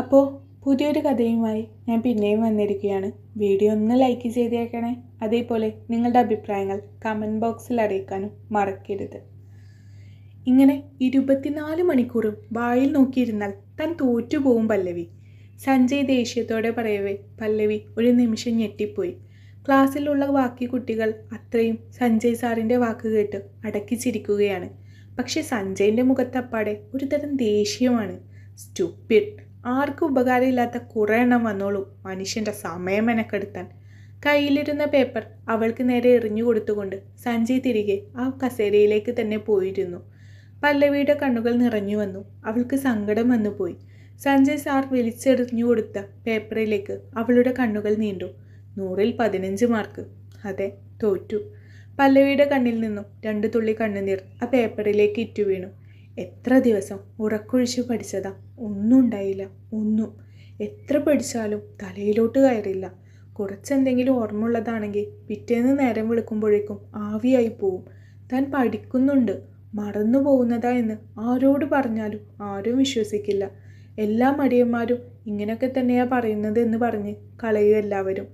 അപ്പോൾ പുതിയൊരു കഥയുമായി ഞാൻ പിന്നെയും വന്നിരിക്കുകയാണ്. വീഡിയോ ഒന്ന് ലൈക്ക് ചെയ്തേക്കണേ. അതേപോലെ നിങ്ങളുടെ അഭിപ്രായങ്ങൾ കമൻറ്റ് ബോക്സിൽ അറിയിക്കാനും മറക്കരുത്. ഇങ്ങനെ 24 മണിക്കൂറും വായിൽ നോക്കിയിരുന്നാൽ താൻ തോറ്റുപോകും പല്ലവി. സഞ്ജയ് ദേഷ്യത്തോടെ പറയവേ പല്ലവി ഒരു നിമിഷം ഞെട്ടിപ്പോയി. ക്ലാസ്സിലുള്ള ബാക്കി കുട്ടികൾ അത്രയും സഞ്ജയ് സാറിൻ്റെ വാക്ക് കേട്ട് അടക്കിച്ചിരിക്കുകയാണ്. പക്ഷെ സഞ്ജയിൻ്റെ മുഖത്തപ്പാടെ ഒരു തരം ദേഷ്യമാണ്. സ്റ്റുപ്പിഡ്, ആർക്കും ഉപകാരമില്ലാത്ത കുറേ എണ്ണം വന്നോളൂ മനുഷ്യൻ്റെ സമയം മെനക്കെടുത്താൻ. കയ്യിലിരുന്ന പേപ്പർ അവൾക്ക് നേരെ എറിഞ്ഞു കൊടുത്തുകൊണ്ട് സഞ്ജയ് തിരികെ ആ കസേരയിലേക്ക് തന്നെ പോയിരുന്നു. പല്ലവിയുടെ കണ്ണുകൾ നിറഞ്ഞു വന്നു. അവൾക്ക് സങ്കടം വന്നു പോയി. സഞ്ജയ് സാർ വലിച്ചെറിഞ്ഞു കൊടുത്ത പേപ്പറിലേക്ക് അവളുടെ കണ്ണുകൾ നീണ്ടു. 100-ൽ 15 മാർക്ക്. അതെ, തോറ്റു. പല്ലവിയുടെ കണ്ണിൽ നിന്നും 2 തുള്ളി കണ്ണുനീർ ആ പേപ്പറിലേക്ക് ഇറ്റു വീണു. എത്ര ദിവസം ഉറക്കൊഴിച്ച് പഠിച്ചതാ, ഒന്നും ഉണ്ടായില്ല. ഒന്നും. എത്ര പഠിച്ചാലും തലയിലോട്ട് കയറില്ല. കുറച്ചെന്തെങ്കിലും ഓർമ്മയുള്ളതാണെങ്കിൽ പിറ്റേന്ന് നേരം വിളിക്കുമ്പോഴേക്കും ആവിയായി പോവും. താൻ പഠിക്കുന്നുണ്ട്, മറന്നു പോകുന്നതാ എന്ന് ആരോട് പറഞ്ഞാലും ആരും വിശ്വസിക്കില്ല. എല്ലാ മടിയന്മാരും ഇങ്ങനെയൊക്കെ തന്നെയാ പറയുന്നത് എന്ന് പറഞ്ഞ് കളയും എല്ലാവരും.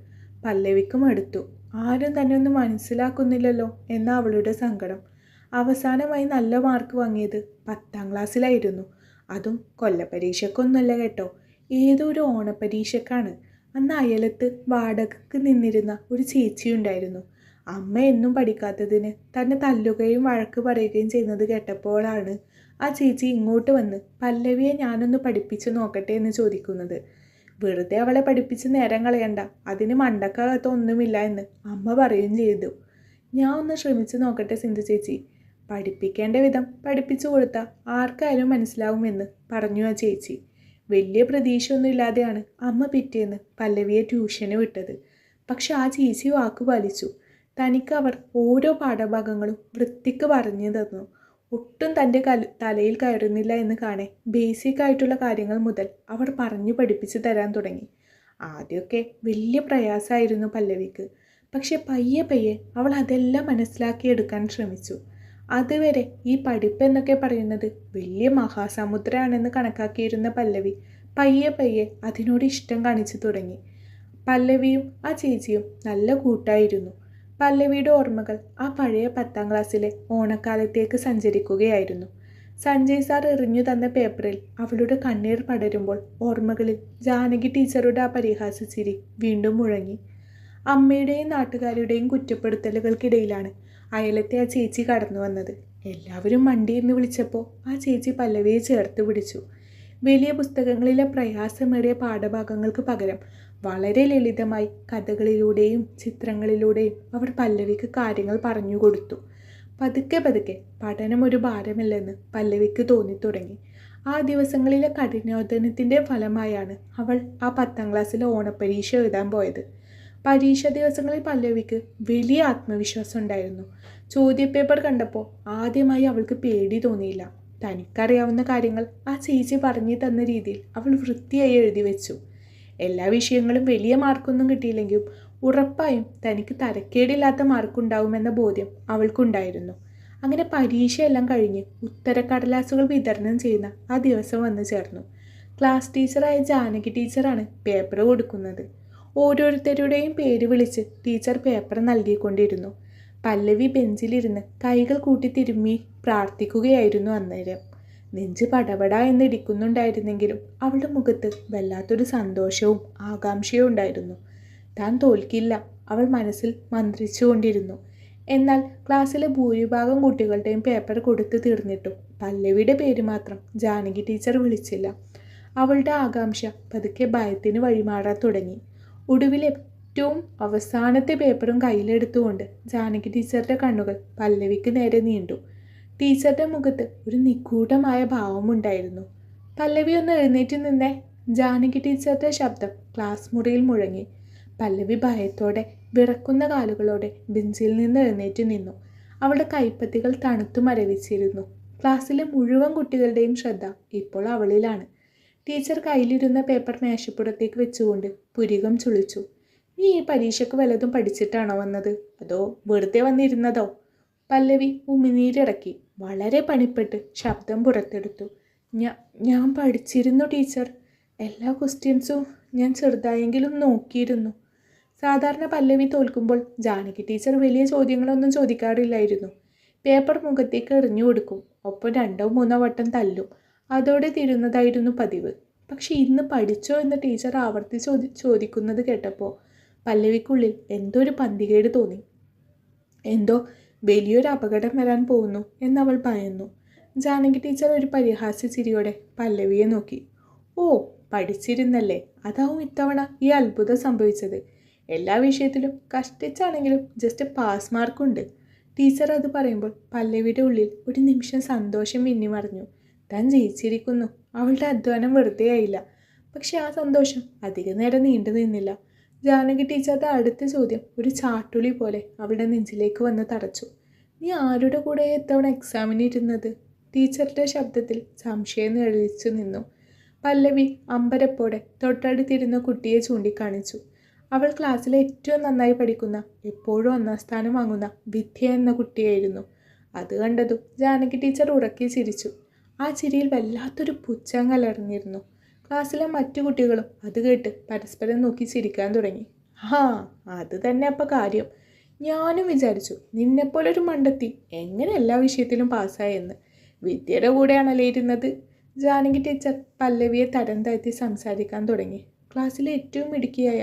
പല്ലവിക്കും അടുത്തു. ആരും തന്നെ ഒന്നും മനസ്സിലാക്കുന്നില്ലല്ലോ എന്ന അവളുടെ സങ്കടം. അവസാനമായി നല്ല മാർക്ക് വാങ്ങിയത് 10ാം ക്ലാസ്സിലായിരുന്നു. അതും കൊല്ലപ്പരീക്ഷക്കൊന്നുമല്ല കേട്ടോ, ഏതോ ഒരു ഓണപ്പരീക്ഷക്കാണ്. അന്ന് അയലത്ത് വാടകയ്ക്ക് നിന്നിരുന്ന ഒരു ചേച്ചിയുണ്ടായിരുന്നു. അമ്മ എന്നും പഠിക്കാത്തതിന് തന്നെ തല്ലുകയും വഴക്ക് പറയുകയും ചെയ്യുന്നത് കേട്ടപ്പോഴാണ് ആ ചേച്ചി ഇങ്ങോട്ട് വന്ന് പല്ലവിയെ ഞാനൊന്ന് പഠിപ്പിച്ചു നോക്കട്ടെ എന്ന് ചോദിക്കുന്നത്. വെറുതെ അവളെ പഠിപ്പിച്ച് നേരം കളയണ്ട, അതിന് മണ്ടക്കകത്ത് ഒന്നുമില്ല എന്ന് അമ്മ പറയുകയും ചെയ്തു. ഞാൻ ഒന്ന് ശ്രമിച്ചു നോക്കട്ടെ സിന്ധു ചേച്ചി, പഠിപ്പിക്കേണ്ട വിധം പഠിപ്പിച്ചു കൊടുത്താൽ ആർക്കായാലും മനസ്സിലാവുമെന്ന് പറഞ്ഞു ആ ചേച്ചി. വലിയ പ്രതീക്ഷയൊന്നുമില്ലാതെയാണ് അമ്മ പിറ്റേന്ന് പല്ലവിയെ ട്യൂഷന് വിട്ടത്. പക്ഷെ ആ ചേച്ചി വാക്ക് പാലിച്ചു. തനിക്ക് അവർ ഓരോ പാഠഭാഗങ്ങളും വൃത്തിക്ക് പറഞ്ഞു തന്നു. ഒട്ടും തൻ്റെ തലയിൽ കയറുന്നില്ല എന്ന് കാണെ ബേസിക് ആയിട്ടുള്ള കാര്യങ്ങൾ മുതൽ അവർ പറഞ്ഞു പഠിപ്പിച്ചു തരാൻ തുടങ്ങി. ആദ്യമൊക്കെ വലിയ പ്രയാസമായിരുന്നു പല്ലവിക്ക്. പക്ഷെ പയ്യെ പയ്യെ അവൾ അതെല്ലാം മനസ്സിലാക്കിയെടുക്കാൻ ശ്രമിച്ചു. അതുവരെ ഈ പഠിപ്പ് എന്നൊക്കെ പറയുന്നത് വലിയ മഹാസമുദ്രമാണെന്ന് കണക്കാക്കിയിരുന്ന പല്ലവി പയ്യെ പയ്യെ അതിനോട് ഇഷ്ടം കാണിച്ചു തുടങ്ങി. പല്ലവിയും ആ ചേച്ചിയും നല്ല കൂട്ടായിരുന്നു. പല്ലവിയുടെ ഓർമ്മകൾ ആ പഴയ 10ാം ക്ലാസ്സിലെ ഓണക്കാലത്തേക്ക് സഞ്ചരിക്കുകയായിരുന്നു. സഞ്ജയ് സാർ എറിഞ്ഞു തന്ന പേപ്പറിൽ അവളുടെ കണ്ണീർ പടരുമ്പോൾ ഓർമ്മകളിൽ ജാനകി ടീച്ചറുടെ ആ പരിഹാസച്ചിരി വീണ്ടും മുഴങ്ങി. അമ്മയുടെയും നാട്ടുകാരുടെയും കുറ്റപ്പെടുത്തലുകൾക്കിടയിലാണ് അയലത്തെ ആ ചേച്ചി കടന്നു വന്നത്. എല്ലാവരും മണ്ടി എന്ന് വിളിച്ചപ്പോൾ ആ ചേച്ചി പല്ലവിയെ ചേർത്ത് പിടിച്ചു. വലിയ പുസ്തകങ്ങളിലെ പ്രയാസമേറിയ പാഠഭാഗങ്ങൾക്ക് പകരം വളരെ ലളിതമായി കഥകളിലൂടെയും ചിത്രങ്ങളിലൂടെയും അവർ പല്ലവിക്ക് കാര്യങ്ങൾ പറഞ്ഞു കൊടുത്തു. പതുക്കെ പതുക്കെ പഠനം ഒരു ഭാരമല്ലെന്ന് പല്ലവിക്ക് തോന്നിത്തുടങ്ങി. ആ ദിവസങ്ങളിലെ കഠിനാധ്വാനത്തിൻ്റെ ഫലമായാണ് അവൾ ആ 10ാം ക്ലാസ്സിലെ ഓണപ്പരീക്ഷ എഴുതാൻ പോയത്. പരീക്ഷ ദിവസങ്ങളിൽ പല്ലവിക്ക് വലിയ ആത്മവിശ്വാസം ഉണ്ടായിരുന്നു. ചോദ്യപേപ്പർ കണ്ടപ്പോൾ ആദ്യമായി അവൾക്ക് പേടി തോന്നിയില്ല. തനിക്കറിയാവുന്ന കാര്യങ്ങൾ ആ ചേച്ചി പറഞ്ഞു തന്ന രീതിയിൽ അവൾ വൃത്തിയായി എഴുതി വെച്ചു. എല്ലാ വിഷയങ്ങളും വലിയ മാർക്കൊന്നും കിട്ടിയില്ലെങ്കിലും ഉറപ്പായും തനിക്ക് തരക്കേടില്ലാത്ത മാർക്കുണ്ടാവുമെന്ന ബോധ്യം അവൾക്കുണ്ടായിരുന്നു. അങ്ങനെ പരീക്ഷയെല്ലാം കഴിഞ്ഞ് ഉത്തരക്കടലാസുകൾ വിതരണം ചെയ്യുന്ന ആ ദിവസം വന്നു ചേർന്നു. ക്ലാസ് ടീച്ചറായ ജാനകി ടീച്ചറാണ് പേപ്പർ കൊടുക്കുന്നത്. ഓരോരുത്തരുടെയും പേര് വിളിച്ച് ടീച്ചർ പേപ്പർ നൽകിക്കൊണ്ടിരുന്നു. പല്ലവി ബെഞ്ചിലിരുന്ന് കൈകൾ കൂട്ടി തിരുമ്മി പ്രാർത്ഥിക്കുകയായിരുന്നു. അന്നേരം നെഞ്ച് പടപട എന്നിടിക്കുന്നുണ്ടായിരുന്നെങ്കിലും അവളുടെ മുഖത്ത് വല്ലാത്തൊരു സന്തോഷവും ആകാംക്ഷയും ഉണ്ടായിരുന്നു. താൻ തോൽക്കില്ല, അവൾ മനസ്സിൽ മന്ത്രിച്ചുകൊണ്ടിരുന്നു. എന്നാൽ ക്ലാസ്സിലെ ഭൂരിഭാഗം കുട്ടികളുടെയും പേപ്പർ കൊടുത്തു തീർന്നിട്ടും പല്ലവിയുടെ പേര് മാത്രം ജാനകി ടീച്ചർ വിളിച്ചില്ല. അവളുടെ ആകാംക്ഷ പതുക്കെ ഭയത്തിന് വഴിമാറാൻ തുടങ്ങി. ഒടുവിൽ ഏറ്റവും അവസാനത്തെ പേപ്പറും കയ്യിലെടുത്തുകൊണ്ട് ജാനകി ടീച്ചറുടെ കണ്ണുകൾ പല്ലവിക്ക് നേരെ നീണ്ടു. ടീച്ചറുടെ മുഖത്ത് ഒരു നിഗൂഢമായ ഭാവമുണ്ടായിരുന്നു. പല്ലവി ഒന്ന് എഴുന്നേറ്റ് നിന്നേ, ജാനകി ടീച്ചറുടെ ശബ്ദം ക്ലാസ് മുറിയിൽ മുഴങ്ങി. പല്ലവി ഭയത്തോടെ വിറക്കുന്ന കാലുകളോടെ ബെഞ്ചിൽ നിന്ന് എഴുന്നേറ്റ് നിന്നു. അവളുടെ കൈപ്പത്തികൾ തണുത്തു മരവിച്ചിരുന്നു. ക്ലാസ്സിലെ മുഴുവൻ കുട്ടികളുടെയും ശ്രദ്ധ ഇപ്പോൾ അവളിലാണ്. ടീച്ചർ കയ്യിലിരുന്ന പേപ്പർ മേശപ്പുറത്തേക്ക് വെച്ചുകൊണ്ട് പുരികം ചുളിച്ചു. നീ ഈ പരീക്ഷയ്ക്ക് വല്ലതും പഠിച്ചിട്ടാണോ വന്നത്, അതോ വെറുതെ വന്നിരുന്നതോ? പല്ലവി ഉമിനീരിറക്കി വളരെ പണിപ്പെട്ട് ശബ്ദം പുറത്തെടുത്തു. ഞാൻ പഠിച്ചിരുന്നു ടീച്ചർ. എല്ലാ ക്വസ്റ്റ്യൻസും ഞാൻ ചെറുതായെങ്കിലും നോക്കിയിരുന്നു. സാധാരണ പല്ലവി തോൽക്കുമ്പോൾ ജാനകി ടീച്ചർ വലിയ ചോദ്യങ്ങളൊന്നും ചോദിക്കാറില്ലായിരുന്നു. പേപ്പർ മുഖത്തേക്ക് എറിഞ്ഞു കൊടുക്കും, ഒപ്പം 2-3 വട്ടം തല്ലും. അതോടെ തീരുന്നതായിരുന്നു പതിവ്. പക്ഷെ ഇന്ന് പഠിച്ചോ എന്ന് ടീച്ചർ ആവർത്തിച്ച് ചോദിക്കുന്നത് കേട്ടപ്പോൾ പല്ലവിക്കുള്ളിൽ എന്തോ ഒരു പന്തികേട് തോന്നി. എന്തോ വലിയൊരു അപകടം വരാൻ പോകുന്നു എന്നവൾ ഭയന്നു. ജാനകി ടീച്ചർ ഒരു പരിഹാസ്യ ചിരിയോടെ പല്ലവിയെ നോക്കി. ഓ, പഠിച്ചിരുന്നല്ലേ, അതാവും ഇത്തവണ ഈ അത്ഭുതം സംഭവിച്ചത്. എല്ലാ വിഷയത്തിലും കഷ്ടിച്ചാണെങ്കിലും ജസ്റ്റ് പാസ് മാർക്കുണ്ട്. ടീച്ചർ അത് പറയുമ്പോൾ പല്ലവിയുടെ ഉള്ളിൽ ഒരു നിമിഷം സന്തോഷം മിന്നിമറിഞ്ഞു. താൻ ജയിച്ചിരിക്കുന്നു, അവളുടെ അധ്വാനം വെറുതെ ആയില്ല. പക്ഷെ ആ സന്തോഷം അധിക നേരം നീണ്ടു നിന്നില്ല. ജാനകി ടീച്ചറുടെ അടുത്ത ചോദ്യം ഒരു ചാട്ടുളി പോലെ അവളുടെ നെഞ്ചിലേക്ക് വന്ന് തറച്ചു. നീ ആരുടെ കൂടെ ഇത്തവണ എക്സാമിന് ഇരുന്നത്? ടീച്ചറുടെ ശബ്ദത്തിൽ സംശയം നിഴലിച്ചു നിന്നു. പല്ലവി അമ്പരപ്പോടെ തൊട്ടടുത്തിരുന്ന കുട്ടിയെ ചൂണ്ടിക്കാണിച്ചു. അവൾ ക്ലാസ്സിലെ ഏറ്റവും നന്നായി പഠിക്കുന്ന, എപ്പോഴും 1ാം സ്ഥാനം വാങ്ങുന്ന വിദ്യ എന്ന കുട്ടിയായിരുന്നു. അത് കണ്ടതും ജാനകി ടീച്ചർ ഉറക്കി ചിരിച്ചു. ആ ചിരിയിൽ വല്ലാത്തൊരു പുച്ഛം കലർന്നിരുന്നു. ക്ലാസ്സിലെ മറ്റു കുട്ടികളും അത് കേട്ട് പരസ്പരം നോക്കി ചിരിക്കാൻ തുടങ്ങി. അത് തന്നെ അപ്പം കാര്യം. ഞാനും വിചാരിച്ചു നിന്നെപ്പോലൊരു മണ്ടത്തി എങ്ങനെ എല്ലാ വിഷയത്തിലും പാസ്സായെന്ന്. വിദ്യയുടെ കൂടെയാണല്ലേ ഇരുന്നത്. ജാനകി ടീച്ചർ പല്ലവിയെ തരം താഴ്ത്തി സംസാരിക്കാൻ തുടങ്ങി. ക്ലാസ്സിലെ ഏറ്റവും മിടുക്കിയായ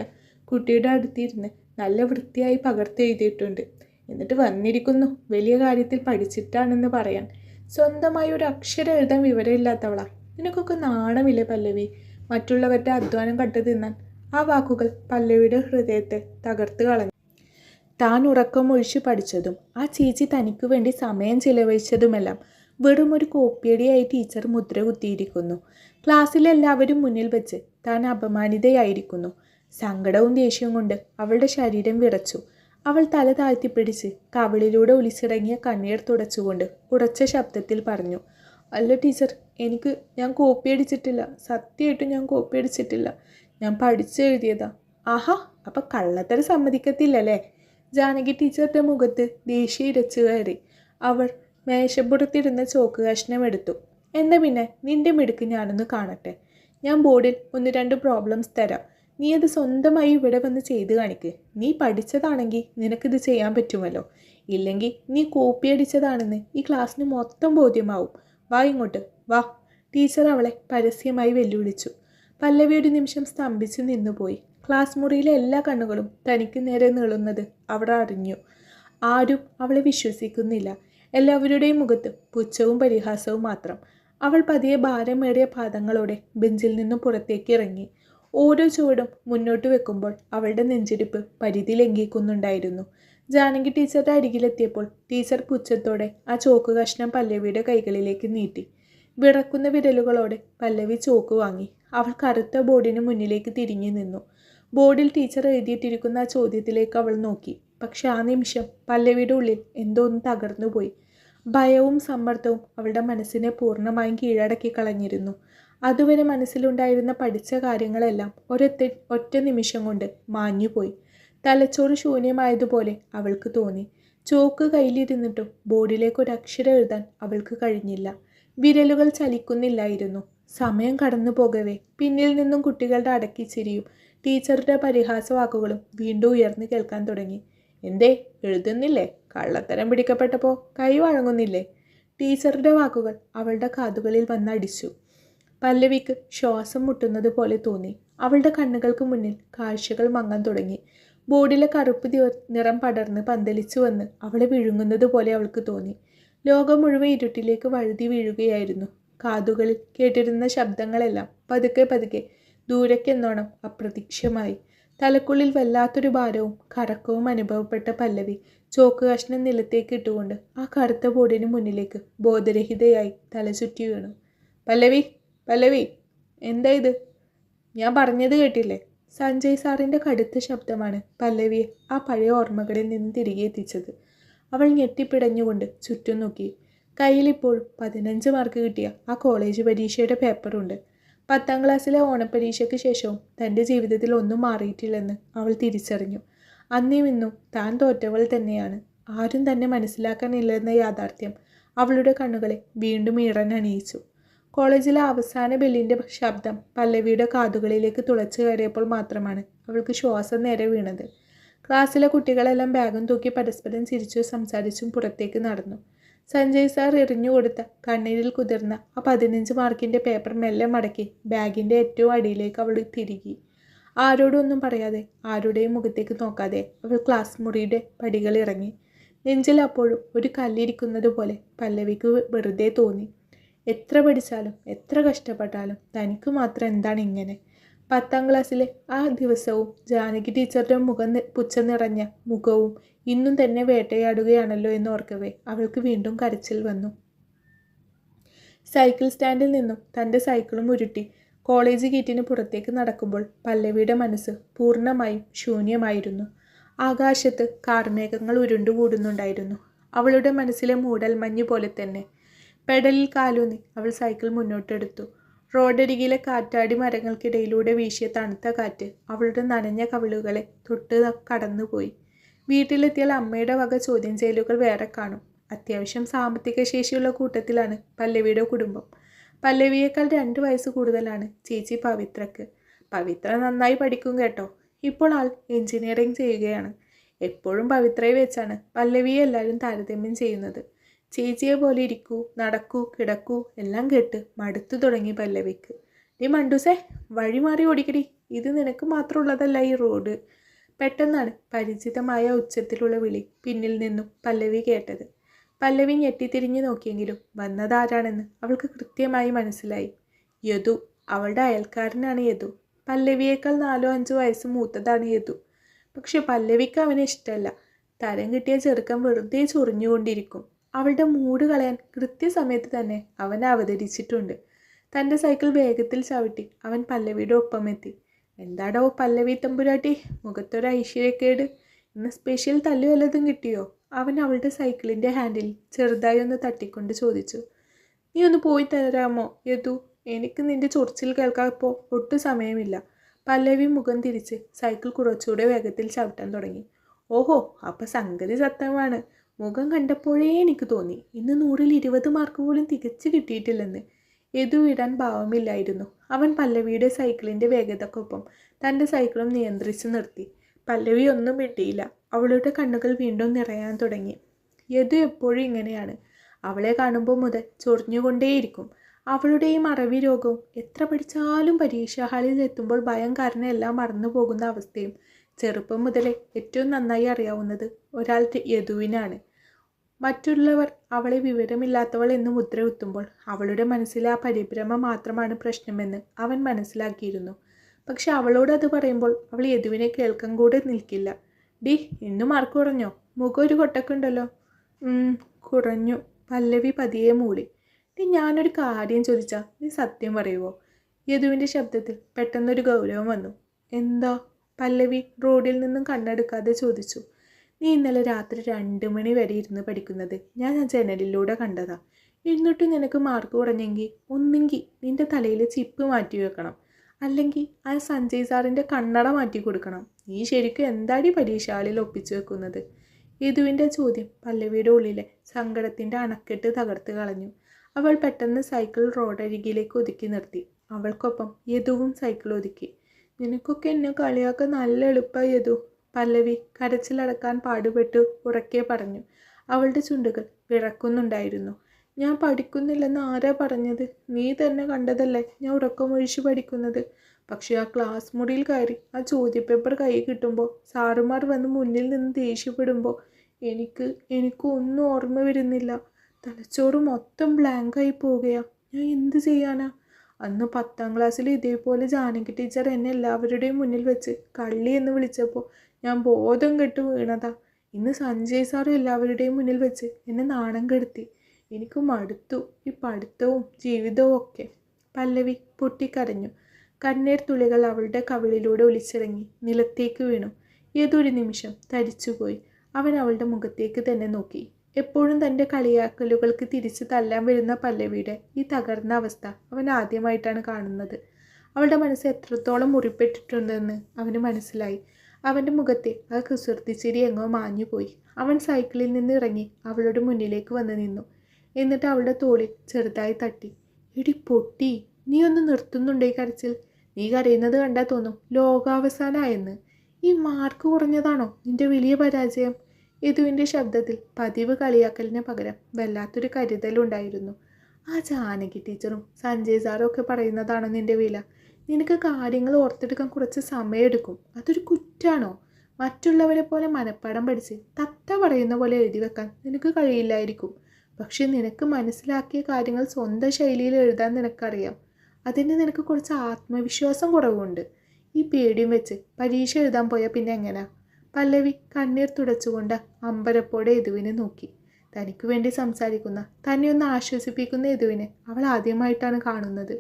കുട്ടിയുടെ അടുത്തിരുന്ന് നല്ല വൃത്തിയായി പകർത്തി എഴുതിയിട്ടുണ്ട്. എന്നിട്ട് വന്നിരിക്കുന്നു വലിയ കാര്യത്തിൽ പഠിച്ചിട്ടാണെന്ന് പറയാൻ. സ്വന്തമായി ഒരു അക്ഷരം എഴുതാൻ വിവരമില്ലാത്തവളാ. നിനക്കൊക്കെ നാണമില്ലേ പല്ലവി, മറ്റുള്ളവരുടെ അധ്വാനം കണ്ടു തിന്നാൻ? ആ വാക്കുകൾ പല്ലവിയുടെ ഹൃദയത്തെ തകർത്ത് കളഞ്ഞു. താൻ ഉറക്കമൊഴിച്ച് പഠിച്ചതും ആ ചേച്ചി തനിക്ക് വേണ്ടി സമയം ചിലവഴിച്ചതുമെല്ലാം വെറും ഒരു കോപ്പിയടിയായി ടീച്ചർ മുദ്ര കുത്തിയിരിക്കുന്നു. ക്ലാസ്സിലെല്ലാവരും മുന്നിൽ വെച്ച് താൻ അപമാനിതയായിരിക്കുന്നു. സങ്കടവും ദേഷ്യവും കൊണ്ട് അവളുടെ ശരീരം വിറച്ചു. അവൾ തല താഴ്ത്തിപ്പിടിച്ച് കവിളിലൂടെ ഒലിച്ചിറങ്ങിയ കണ്ണീർ തുടച്ചുകൊണ്ട് ഉറച്ച ശബ്ദത്തിൽ പറഞ്ഞു, അല്ല ടീച്ചർ, ഞാൻ കോപ്പി അടിച്ചിട്ടില്ല. സത്യമായിട്ടും ഞാൻ കോപ്പി അടിച്ചിട്ടില്ല. ഞാൻ പഠിച്ചെഴുതിയതാ. ആഹാ, അപ്പം കള്ളത്തരം സമ്മതിക്കത്തില്ലല്ലേ? ജാനകി ടീച്ചറുടെ മുഖത്ത് ദേഷ്യം ഇരച്ചു കയറി. അവൾ മേശപ്പുറത്തിരുന്ന ചോക്ക് കഷ്ണം എടുത്തു. എന്നാ പിന്നെ നിന്റെ മിടുക്ക് ഞാനൊന്ന് കാണട്ടെ. ഞാൻ ബോർഡിൽ 1-2 പ്രോബ്ലംസ് തരാം. നീ അത് സ്വന്തമായി ഇവിടെ വന്ന് ചെയ്ത് കാണിക്ക്. നീ പഠിച്ചതാണെങ്കിൽ നിനക്കിത് ചെയ്യാൻ പറ്റുമല്ലോ. ഇല്ലെങ്കിൽ നീ കോപ്പി അടിച്ചതാണെന്ന് ഈ ക്ലാസ്സിന് മൊത്തം ബോധ്യമാവും. വാ ഇങ്ങോട്ട് വാ. ടീച്ചർ അവളെ പരസ്യമായി വെല്ലുവിളിച്ചു. പല്ലവി ഒരു നിമിഷം സ്തംഭിച്ചു നിന്നുപോയി. ക്ലാസ് മുറിയിലെ എല്ലാ കണ്ണുകളും തനിക്ക് നേരെ നീളുന്നത് അവൾ അറിഞ്ഞു. ആരും അവളെ വിശ്വസിക്കുന്നില്ല. എല്ലാവരുടെയും മുഖത്ത് പുച്ഛവും പരിഹാസവും മാത്രം. അവൾ പതിയെ ഭാരമേറിയ പാദങ്ങളോടെ ബെഞ്ചിൽ നിന്നും പുറത്തേക്ക് ഇറങ്ങി. ഓരോ ചുവടും മുന്നോട്ട് വെക്കുമ്പോൾ അവളുടെ നെഞ്ചിടിപ്പ് പരിധി ലംഘിക്കുന്നുണ്ടായിരുന്നു. ജാനകി ടീച്ചറുടെ അരികിലെത്തിയപ്പോൾ ടീച്ചർ പുച്ഛത്തോടെ ആ ചോക്ക് കഷ്ണം പല്ലവിയുടെ കൈകളിലേക്ക് നീട്ടി. വിറക്കുന്ന വിരലുകളോടെ പല്ലവി ചോക്ക് വാങ്ങി. അവൾ കറുത്ത ബോർഡിന് മുന്നിലേക്ക് തിരിഞ്ഞു നിന്നു. ബോർഡിൽ ടീച്ചർ എഴുതിയിട്ടിരിക്കുന്ന ആ ചോദ്യത്തിലേക്ക് അവൾ നോക്കി. പക്ഷെ ആ നിമിഷം പല്ലവിയുടെ ഉള്ളിൽ എന്തോ ഒന്ന് തകർന്നുപോയി. ഭയവും സമ്മർദ്ദവും അവളുടെ മനസ്സിനെ പൂർണ്ണമായും കീഴടക്കി കളഞ്ഞിരുന്നു. അതുവരെ മനസ്സിലുണ്ടായിരുന്ന പഠിച്ച കാര്യങ്ങളെല്ലാം ഒറ്റ നിമിഷം കൊണ്ട് മാഞ്ഞുപോയി. തലച്ചോറ് ശൂന്യമായതുപോലെ അവൾക്ക് തോന്നി. ചോക്ക് കയ്യിലിരുന്നിട്ടും ബോർഡിലേക്ക് ഒരു അക്ഷരം എഴുതാൻ അവൾക്ക് കഴിഞ്ഞില്ല. വിരലുകൾ ചലിക്കുന്നില്ലായിരുന്നു. സമയം കടന്നു പോകവേ പിന്നിൽ നിന്നും കുട്ടികളുടെ അടക്കിച്ചിരിയും ടീച്ചറുടെ പരിഹാസ വാക്കുകളും വീണ്ടും ഉയർന്നു കേൾക്കാൻ തുടങ്ങി. എന്തേ എഴുതുന്നില്ലേ? കള്ളത്തരം പിടിക്കപ്പെട്ടപ്പോൾ കൈ വഴങ്ങുന്നില്ലേ? ടീച്ചറുടെ വാക്കുകൾ അവളുടെ കാതുകളിൽ വന്നടിച്ചു. പല്ലവിക്ക് ശ്വാസം മുട്ടുന്നത് പോലെ തോന്നി. അവളുടെ കണ്ണുകൾക്ക് മുന്നിൽ കാഴ്ചകൾ മങ്ങാൻ തുടങ്ങി. ബോർഡിലെ കറുപ്പ് നിറം പടർന്ന് പന്തലിച്ചു വന്ന് അവളെ വിഴുങ്ങുന്നത് പോലെ അവൾക്ക് തോന്നി. ലോകം മുഴുവൻ ഇരുട്ടിലേക്ക് വഴുതി വീഴുകയായിരുന്നു. കാതുകളിൽ കേട്ടിരുന്ന ശബ്ദങ്ങളെല്ലാം പതുക്കെ പതുക്കെ ദൂരക്കെന്നോണം അപ്രത്യക്ഷമായി. തലക്കുള്ളിൽ വല്ലാത്തൊരു ഭാരവും കറക്കവും അനുഭവപ്പെട്ട പല്ലവി ചോക്ക് കഷ്ണം നിലത്തേക്ക് ഇട്ടുകൊണ്ട് ആ കറുത്ത ബോർഡിന് മുന്നിലേക്ക് ബോധരഹിതയായി തല ചുറ്റി വീണു. പല്ലവി, പല്ലവി, എന്താ ഇത്? ഞാൻ പറഞ്ഞത് കേട്ടില്ലേ? സഞ്ജയ് സാറിൻ്റെ കടുത്ത ശബ്ദമാണ് പല്ലവിയെ ആ പഴയ ഓർമ്മകളിൽ നിന്ന് തിരികെ എത്തിച്ചത്. അവൾ ഞെട്ടിപ്പിടഞ്ഞുകൊണ്ട് ചുറ്റും നോക്കി. കയ്യിലിപ്പോഴും 15 മാർക്ക് കിട്ടിയ ആ കോളേജ് പരീക്ഷയുടെ പേപ്പറുണ്ട്. 10ാം ക്ലാസ്സിലെ ഓണപ്പരീക്ഷയ്ക്ക് ശേഷവും തൻ്റെ ജീവിതത്തിൽ ഒന്നും മാറിയിട്ടില്ലെന്ന് അവൾ തിരിച്ചറിഞ്ഞു. അന്നും ഇന്നും താൻ തോറ്റവൾ തന്നെയാണ്. ആരും തന്നെ മനസ്സിലാക്കാനില്ലെന്ന യാഥാർത്ഥ്യം അവളുടെ കണ്ണുകളെ വീണ്ടും ഇറനണിയിച്ചു. കോളേജിലെ അവസാന ബെല്ലിൻ്റെ ശബ്ദം പല്ലവിയുടെ കാതുകളിലേക്ക് തുളച്ചു കയറിയപ്പോൾ മാത്രമാണ് അവൾക്ക് ശ്വാസം നേരെ വീണത്. ക്ലാസ്സിലെ കുട്ടികളെല്ലാം ബാഗും തൂക്കി പരസ്പരം ചിരിച്ചു സംസാരിച്ചും പുറത്തേക്ക് നടന്നു. സഞ്ജയ് സാർ എറിഞ്ഞുകൊടുത്ത കണ്ണീരിൽ കുതിർന്ന ആ 15 മാർക്കിൻ്റെ പേപ്പർ മെല്ലെ മടക്കി ബാഗിൻ്റെ ഏറ്റവും അടിയിലേക്ക് അവൾ തിരികി. ആരോടും ഒന്നും പറയാതെ, ആരുടെയും മുഖത്തേക്ക് നോക്കാതെ അവൾ ക്ലാസ് മുറിയുടെ പടികൾ ഇറങ്ങി. നെഞ്ചിൽ അപ്പോഴും ഒരു കല്ലിരിക്കുന്നത് പോലെ പല്ലവിക്ക് വെറുതെ തോന്നി. എത്ര പഠിച്ചാലും എത്ര കഷ്ടപ്പെട്ടാലും തനിക്ക് മാത്രം എന്താണ് ഇങ്ങനെ? 10ാം ക്ലാസ്സിലെ ആ ദിവസവും ജാനകി ടീച്ചറുടെ പുച്ഛം നിറഞ്ഞ മുഖവും ഇന്നും തന്നെ വേട്ടയാടുകയാണല്ലോ എന്ന് ഓർക്കവേ അവൾക്ക് വീണ്ടും കരച്ചിൽ വന്നു. സൈക്കിൾ സ്റ്റാൻഡിൽ നിന്നും തൻ്റെ സൈക്കിളും ഉരുട്ടി കോളേജ് ഗേറ്റിന് പുറത്തേക്ക് നടക്കുമ്പോൾ പല്ലവിയുടെ മനസ്സ് പൂർണ്ണമായും ശൂന്യമായിരുന്നു. ആകാശത്ത് കാർമേഘങ്ങൾ ഉരുണ്ടുകൂടുന്നുണ്ടായിരുന്നു. അവളുടെ മനസ്സിലെ മൂടൽ മഞ്ഞ് പോലെ തന്നെ. പെഡലിൽ കാലൂന്നി അവൾ സൈക്കിൾ മുന്നോട്ടെടുത്തു. റോഡരികിലെ കാറ്റാടി മരങ്ങൾക്കിടയിലൂടെ വീശിയ തണുത്ത കാറ്റ് അവളുടെ നനഞ്ഞ കവിളുകളെ തൊട്ട് കടന്നുപോയി. വീട്ടിലെത്തിയാൽ അമ്മയുടെ വക ചോദ്യം ചെയ്യലുകൾ വേറെ കാണും. അത്യാവശ്യം സാമ്പത്തിക ശേഷിയുള്ള കൂട്ടത്തിലാണ് പല്ലവിയുടെ കുടുംബം. പല്ലവിയേക്കാൾ 2 വയസ്സ് കൂടുതലാണ് ചേച്ചി പവിത്രക്ക്. പവിത്ര നന്നായി പഠിക്കും കേട്ടോ. ഇപ്പോൾ ആൾ എഞ്ചിനീയറിംഗ് ചെയ്യുകയാണ്. എപ്പോഴും പവിത്രയെ വെച്ചാണ് പല്ലവിയെ എല്ലാവരും താരതമ്യം ചെയ്യുന്നത്. ചേച്ചിയെ പോലെ ഇരിക്കൂ, നടക്കൂ, കിടക്കൂ എല്ലാം കേട്ട് മടുത്തു തുടങ്ങി പല്ലവിക്ക്. നീ മണ്ടൂസേ, വഴി മാറി ഓടിക്കടി, ഇത് നിനക്ക് മാത്രമുള്ളതല്ല ഈ റോഡ്. പെട്ടെന്നാണ് പരിചിതമായ ഉച്ചത്തിലുള്ള വിളി പിന്നിൽ നിന്നും പല്ലവി കേട്ടത്. പല്ലവി ഞെട്ടിത്തിരിഞ്ഞു നോക്കിയെങ്കിലും വന്നതാരാണെന്ന് അവൾക്ക് കൃത്യമായി മനസ്സിലായി. യദു. അവളുടെ അയൽക്കാരനാണ് യദു. പല്ലവിയേക്കാൾ 4-5 വയസ്സ് മൂത്തതാണ് യദു. പക്ഷെ പല്ലവിക്ക് അവനെ ഇഷ്ടമല്ല. തരം കിട്ടിയ ചെറുക്കൻ വെറുതെ ചൊറിഞ്ഞുകൊണ്ടിരിക്കും. അവളുടെ മൂഡ് കളയാൻ കൃത്യസമയത്ത് തന്നെ അവൻ അവതരിച്ചിട്ടുണ്ട്. തൻ്റെ സൈക്കിൾ വേഗത്തിൽ ചവിട്ടി അവൻ പല്ലവിയുടെ ഒപ്പമെത്തി. എന്താടോ പല്ലവി തമ്പുരാട്ടി, മുഖത്തൊരു ഐശ്വര്യക്കേട്? ഇന്ന് സ്പെഷ്യൽ തല്ലു വല്ലതും കിട്ടിയോ? അവൻ അവളുടെ സൈക്കിളിൻ്റെ ഹാൻഡിൽ ചെറുതായി ഒന്ന് തട്ടിക്കൊണ്ട് ചോദിച്ചു. നീ ഒന്ന് പോയി തരാമോ യദു? എനിക്ക് നിന്റെ ചൊറിച്ചിൽ കേൾക്കാൻ ഇപ്പോൾ ഒട്ടും സമയമില്ല. പല്ലവി മുഖം തിരിച്ച് സൈക്കിൾ കുറച്ചുകൂടെ വേഗത്തിൽ ചവിട്ടാൻ തുടങ്ങി. ഓഹോ, അപ്പം സംഗതി സത്യമാണ്. മുഖം കണ്ടപ്പോഴേ എനിക്ക് തോന്നി ഇന്ന് 100-ൽ 20 മാർക്ക് പോലും തികച്ചു കിട്ടിയിട്ടില്ലെന്ന്. യദു വിടാൻ ഭാവമില്ലായിരുന്നു. അവൻ പല്ലവിയുടെ സൈക്കിളിൻ്റെ വേഗതക്കൊപ്പം തൻ്റെ സൈക്കിളും നിയന്ത്രിച്ച് നിർത്തി. പല്ലവി ഒന്നും മിണ്ടിയില്ല. അവളുടെ കണ്ണുകൾ വീണ്ടും നിറയാൻ തുടങ്ങി. യദു എപ്പോഴും ഇങ്ങനെയാണ്. അവളെ കാണുമ്പോൾ മുതൽ ചൊറിഞ്ഞുകൊണ്ടേയിരിക്കും. അവളുടെ ഈ മറവി രോഗവും എത്ര പഠിച്ചാലും പരീക്ഷാ ഹാളിൽ എത്തുമ്പോൾ ഭയം കാരണം എല്ലാം മറന്നു പോകുന്ന അവസ്ഥയും ചെറുപ്പം മുതലേ ഏറ്റവും നന്നായി അറിയാവുന്നത് ഒരാൾ യദുവിനാണ്. മറ്റുള്ളവർ അവളെ വിവരമില്ലാത്തവൾ എന്ന് മുദ്ര കുത്തുമ്പോൾ അവളുടെ മനസ്സിലെ ആ പരിഭ്രമം മാത്രമാണ് പ്രശ്നമെന്ന് അവൻ മനസ്സിലാക്കിയിരുന്നു. പക്ഷെ അവളോട് അത് പറയുമ്പോൾ അവൾ യദുവിനെ കേൾക്കാൻ കൂടെ നിൽക്കില്ല. ഡി, ഇന്നും മാർക്ക് കുറഞ്ഞോ? മുഖം ഒരു കൊട്ടക്കുണ്ടല്ലോ. കുറഞ്ഞു. പല്ലവി പതിയെ മൂളി. ഡി, ഞാനൊരു കാര്യം ചോദിച്ചാൽ നീ സത്യം പറയുമോ? യദുവിൻ്റെ ശബ്ദത്തിൽ പെട്ടെന്നൊരു ഗൗരവം വന്നു. എന്താ? പല്ലവി റോഡിൽ നിന്നും കണ്ണെടുക്കാതെ ചോദിച്ചു. നീ ഇന്നലെ രാത്രി 2 മണി വരെ ഇരുന്ന് പഠിക്കുന്നത് ഞാൻ ആ ജനലിലൂടെ കണ്ടതാ. എന്നിട്ടും നിനക്ക് മാർക്ക് കുറഞ്ഞെങ്കിൽ ഒന്നെങ്കിൽ നിന്റെ തലയിൽ ചിപ്പ് മാറ്റി വെക്കണം, അല്ലെങ്കിൽ ആ സഞ്ജയ് സാറിൻ്റെ കണ്ണട മാറ്റി കൊടുക്കണം. നീ ശരിക്കും എന്താടി പരീക്ഷാളിൽ ഒപ്പിച്ചു വെക്കുന്നത്? യദുവിൻ്റെ ചോദ്യം പല്ലവിയുടെ ഉള്ളിലെ സങ്കടത്തിൻ്റെ അണക്കെട്ട് തകർത്ത് കളഞ്ഞു. അവൾ പെട്ടെന്ന് സൈക്കിൾ റോഡരികിലേക്ക് ഒതുക്കി നിർത്തി. അവൾക്കൊപ്പം യദുവും സൈക്കിൾ ഒതുക്കി. നിനക്കൊക്കെ എന്നെ കളിയാക്കാൻ നല്ല എളുപ്പമായി യദു, പല്ലവി കരച്ചിലടക്കാൻ പാടുപെട്ട് ഉറക്കെ പറഞ്ഞു. അവളുടെ ചുണ്ടുകൾ വിറക്കുന്നുണ്ടായിരുന്നു. ഞാൻ പഠിക്കുന്നില്ലെന്ന് ആരാ പറഞ്ഞത്? നീ തന്നെ കണ്ടതല്ലേ ഞാൻ ഉറക്കമൊഴിച്ച് പഠിക്കുന്നത്. പക്ഷേ ആ ക്ലാസ് മുറിയിൽ കയറി ആ ചോദ്യപേപ്പർ കൈ കിട്ടുമ്പോൾ സാറുമാർ വന്ന് മുന്നിൽ നിന്ന് ദേഷ്യപ്പെടുമ്പോൾ എനിക്കൊന്നും ഓർമ്മ വരുന്നില്ല. തലച്ചോറ് മൊത്തം ബ്ലാങ്കായി പോവുകയാ. ഞാൻ എന്ത് ചെയ്യാനാ? അന്ന് 10ാം ക്ലാസ്സിൽ ഇതേപോലെ ജാനകി ടീച്ചർ എന്നെ എല്ലാവരുടെയും മുന്നിൽ വെച്ച് കള്ളി എന്ന് വിളിച്ചപ്പോൾ ഞാൻ ബോധം കെട്ട് വീണതാ. ഇന്ന് സഞ്ജയ് സാർ എല്ലാവരുടെയും മുന്നിൽ വെച്ച് എന്നെ നാണം കെടുത്തി. എനിക്ക് മടുത്തു ഈ പഠിത്തവും ജീവിതവും ഒക്കെ. പല്ലവി പൊട്ടിക്കരഞ്ഞു. കണ്ണീർ തുള്ളികൾ അവളുടെ കവിളിലൂടെ ഒലിച്ചിറങ്ങി നിലത്തേക്ക് വീണു. ഏതൊരു നിമിഷം തരിച്ചുപോയി. അവൻ അവളുടെ മുഖത്തേക്ക് തന്നെ നോക്കി. എപ്പോഴും തൻ്റെ കളിയാക്കലുകൾക്ക് തിരിച്ച് തല്ലാൻ വരുന്ന പല്ലവിയുടെ ഈ തകർന്ന അവസ്ഥ അവൻ ആദ്യമായിട്ടാണ് കാണുന്നത്. അവളുടെ മനസ്സ് എത്രത്തോളം മുറിപ്പെട്ടിട്ടുണ്ടെന്ന് അവന് മനസ്സിലായി. അവൻ്റെ മുഖത്തെ ആ കുസൃതിച്ചിരി എങ്ങോ മാഞ്ഞുപോയി. അവൻ സൈക്കിളിൽ നിന്ന് ഇറങ്ങി അവളുടെ മുന്നിലേക്ക് വന്ന് നിന്നു. എന്നിട്ട് അവളുടെ തോളിൽ ചെറുതായി തട്ടി. എടി പൊട്ടി, നീ ഒന്ന് നിർത്തുന്നുണ്ടോ ഈ കരച്ചിൽ? നീ കരയുന്നത് കണ്ടാൽ തോന്നും ലോകാവസാനമായെന്ന്. ഈ മാർക്ക് കുറഞ്ഞതാണോ നിന്റെ വലിയ പരാജയം? യദുവിൻ്റെ ശബ്ദത്തിൽ പതിവ് കളിയാക്കലിന് പകരം വല്ലാത്തൊരു കരുതലുണ്ടായിരുന്നു. ആ ജാനകി ടീച്ചറും സഞ്ജയ് സാറും ഒക്കെ പറയുന്നതാണോ നിന്റെ വില? നിനക്ക് കാര്യങ്ങൾ ഓർത്തെടുക്കാൻ കുറച്ച് സമയമെടുക്കും. അതൊരു കുറ്റാണോ? മറ്റുള്ളവരെ പോലെ മനപ്പാഠം പഠിച്ച് തത്ത പറയുന്ന പോലെ എഴുതി വെക്കാൻ നിനക്ക് കഴിയില്ലായിരിക്കും. പക്ഷെ നിനക്ക് മനസ്സിലാക്കിയ കാര്യങ്ങൾ സ്വന്തം ശൈലിയിൽ എഴുതാൻ നിനക്കറിയാം. അതിന് നിനക്ക് കുറച്ച് ആത്മവിശ്വാസം കുറവുണ്ട്. ഈ പേടിയും വെച്ച് പരീക്ഷ എഴുതാൻ പോയാൽ പിന്നെ എങ്ങനെയാ? പല്ലവി കണ്ണീർ തുടച്ചുകൊണ്ട് അമ്പരപ്പോടെ യദുവിനെ നോക്കി. തനിക്ക് വേണ്ടി സംസാരിക്കുന്ന, തന്നെ ഒന്ന് ആശ്വസിപ്പിക്കുന്ന യദുവിനെ അവൾ ആദ്യമായിട്ടാണ് കാണുന്നത്.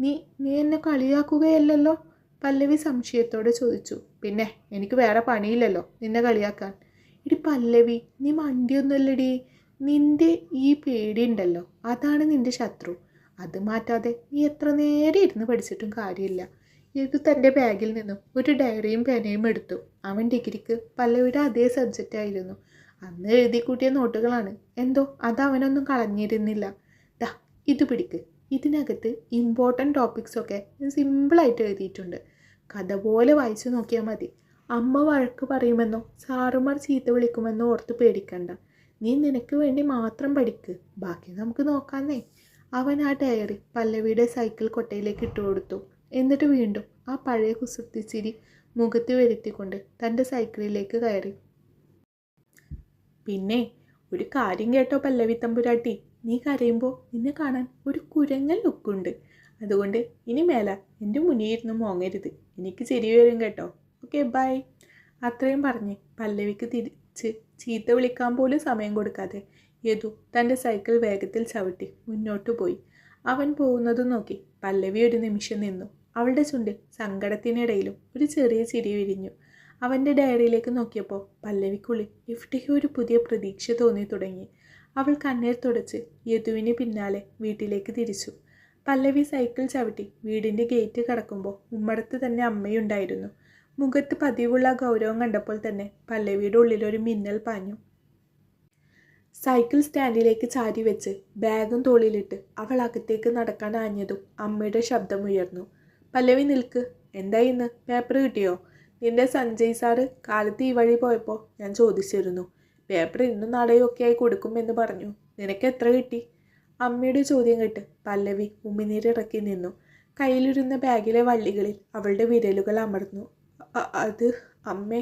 നീ നീ എന്നെ കളിയാക്കുകയല്ലല്ലോ? പല്ലവി സംശയത്തോടെ ചോദിച്ചു. പിന്നെ എനിക്ക് വേറെ പണിയില്ലല്ലോ നിന്നെ കളിയാക്കാൻ. ഇടി പല്ലവി, നീ മണ്ടിയൊന്നുമല്ലടി. നിന്റെ ഈ പേടിയുണ്ടല്ലോ, അതാണ് നിന്റെ ശത്രു. അത് മാറ്റാതെ നീ എത്ര നേരം ഇരുന്ന് പഠിച്ചിട്ടും കാര്യമില്ല. യദു തൻ്റെ ബാഗിൽ നിന്നും ഒരു ഡയറിയും പേനയും എടുത്തു. അവൻ ഡിഗ്രിക്ക് പല്ലവിയുടെ അതേ സബ്ജക്റ്റായിരുന്നു. അന്ന് എഴുതി കൂട്ടിയ നോട്ടുകളാണ്. എന്തോ അത് അവനൊന്നും കളഞ്ഞിരുന്നില്ല. ദാ ഇത് പിടിക്ക്. ഇതിനകത്ത് ഇമ്പോർട്ടൻ്റ് ടോപ്പിക്സൊക്കെ സിമ്പിളായിട്ട് എഴുതിയിട്ടുണ്ട്. കഥ പോലെ വായിച്ചു നോക്കിയാൽ മതി. അമ്മ വഴക്ക് പറയുമെന്നോ സാറുമാർ ചീത്ത വിളിക്കുമെന്നോ ഓർത്ത് പേടിക്കണ്ട. നീ നിനക്ക് വേണ്ടി മാത്രം പഠിക്ക്, ബാക്കി നമുക്ക് നോക്കാന്നേ. അവൻ ആ ഡയറി പല്ലവിയുടെ സൈക്കിൾ കൊട്ടയിലേക്ക് ഇട്ടുകൊടുത്തു. എന്നിട്ട് വീണ്ടും ആ പഴയ കുസൃതിച്ചിരി മുഖത്ത് വരുത്തിക്കൊണ്ട് തൻ്റെ സൈക്കിളിലേക്ക് കയറി. പിന്നെ ഒരു കാര്യം കേട്ടോ പല്ലവി തമ്പുരാട്ടി, നീ കരയുമ്പോൾ നിന്നെ കാണാൻ ഒരു കുരങ്ങൻ ലുക്കുണ്ട്. അതുകൊണ്ട് ഇനി മേല എൻ്റെ മുന്നിലിരുന്ന് മോങ്ങരുത്. എനിക്ക് ചിരി വരും കേട്ടോ. Okay bye. അത്രയും പറഞ്ഞ് പല്ലവിക്ക് തിരിച്ച് ചീത്ത വിളിക്കാൻ പോലും സമയം കൊടുക്കാതെ യദു തൻ്റെ സൈക്കിൾ വേഗത്തിൽ ചവിട്ടി മുന്നോട്ട് പോയി. അവൻ പോകുന്നത് നോക്കി പല്ലവി ഒരു നിമിഷം നിന്നു. അവളുടെ ചുണ്ടിൽ സങ്കടത്തിനിടയിലും ഒരു ചെറിയ ചിരി വിരിഞ്ഞു. അവൻ്റെ ഡയറിയിലേക്ക് നോക്കിയപ്പോൾ പല്ലവിക്കുള്ളിൽ എവിടെയോ ഒരു പുതിയ പ്രതീക്ഷ തോന്നി തുടങ്ങി. അവൾ കണ്ണീർ തുടച്ച് യദുവിന് പിന്നാലെ വീട്ടിലേക്ക് തിരിച്ചു. പല്ലവി സൈക്കിൾ ചവിട്ടി വീടിൻ്റെ ഗേറ്റ് കടക്കുമ്പോൾ ഉമ്മറത്ത് തന്നെ അമ്മയുണ്ടായിരുന്നു. മുഖത്ത് പതിവുള്ള ഗൗരവം കണ്ടപ്പോൾ തന്നെ പല്ലവിയുടെ ഉള്ളിലൊരു മിന്നൽ പാഞ്ഞു. സൈക്കിൾ സ്റ്റാൻഡിലേക്ക് ചാരി വെച്ച് ബാഗും തോളിലിട്ട് അവൾ അകത്തേക്ക് നടക്കാൻ ആഞ്ഞതും അമ്മയുടെ ശബ്ദമുയർന്നു. പല്ലവി നിൽക്ക്. എന്തായി ഇന്ന്? പേപ്പർ കിട്ടിയോ? നിന്റെ സഞ്ജയ് സാറ് കാലത്ത് ഈ വഴി പോയപ്പോൾ ഞാൻ ചോദിച്ചിരുന്നു. പേപ്പർ ഇന്നും നാളെയും ഒക്കെ ആയി കൊടുക്കുമെന്ന് പറഞ്ഞു. നിനക്ക് എത്ര കിട്ടി? അമ്മയുടെ ചോദ്യം കേട്ട് പല്ലവി ഉമിനീരിറക്കി നിന്നു. കയ്യിലിരുന്ന ബാഗിലെ വള്ളികളിൽ അവളുടെ വിരലുകൾ അമർന്നു. അത് അമ്മേ.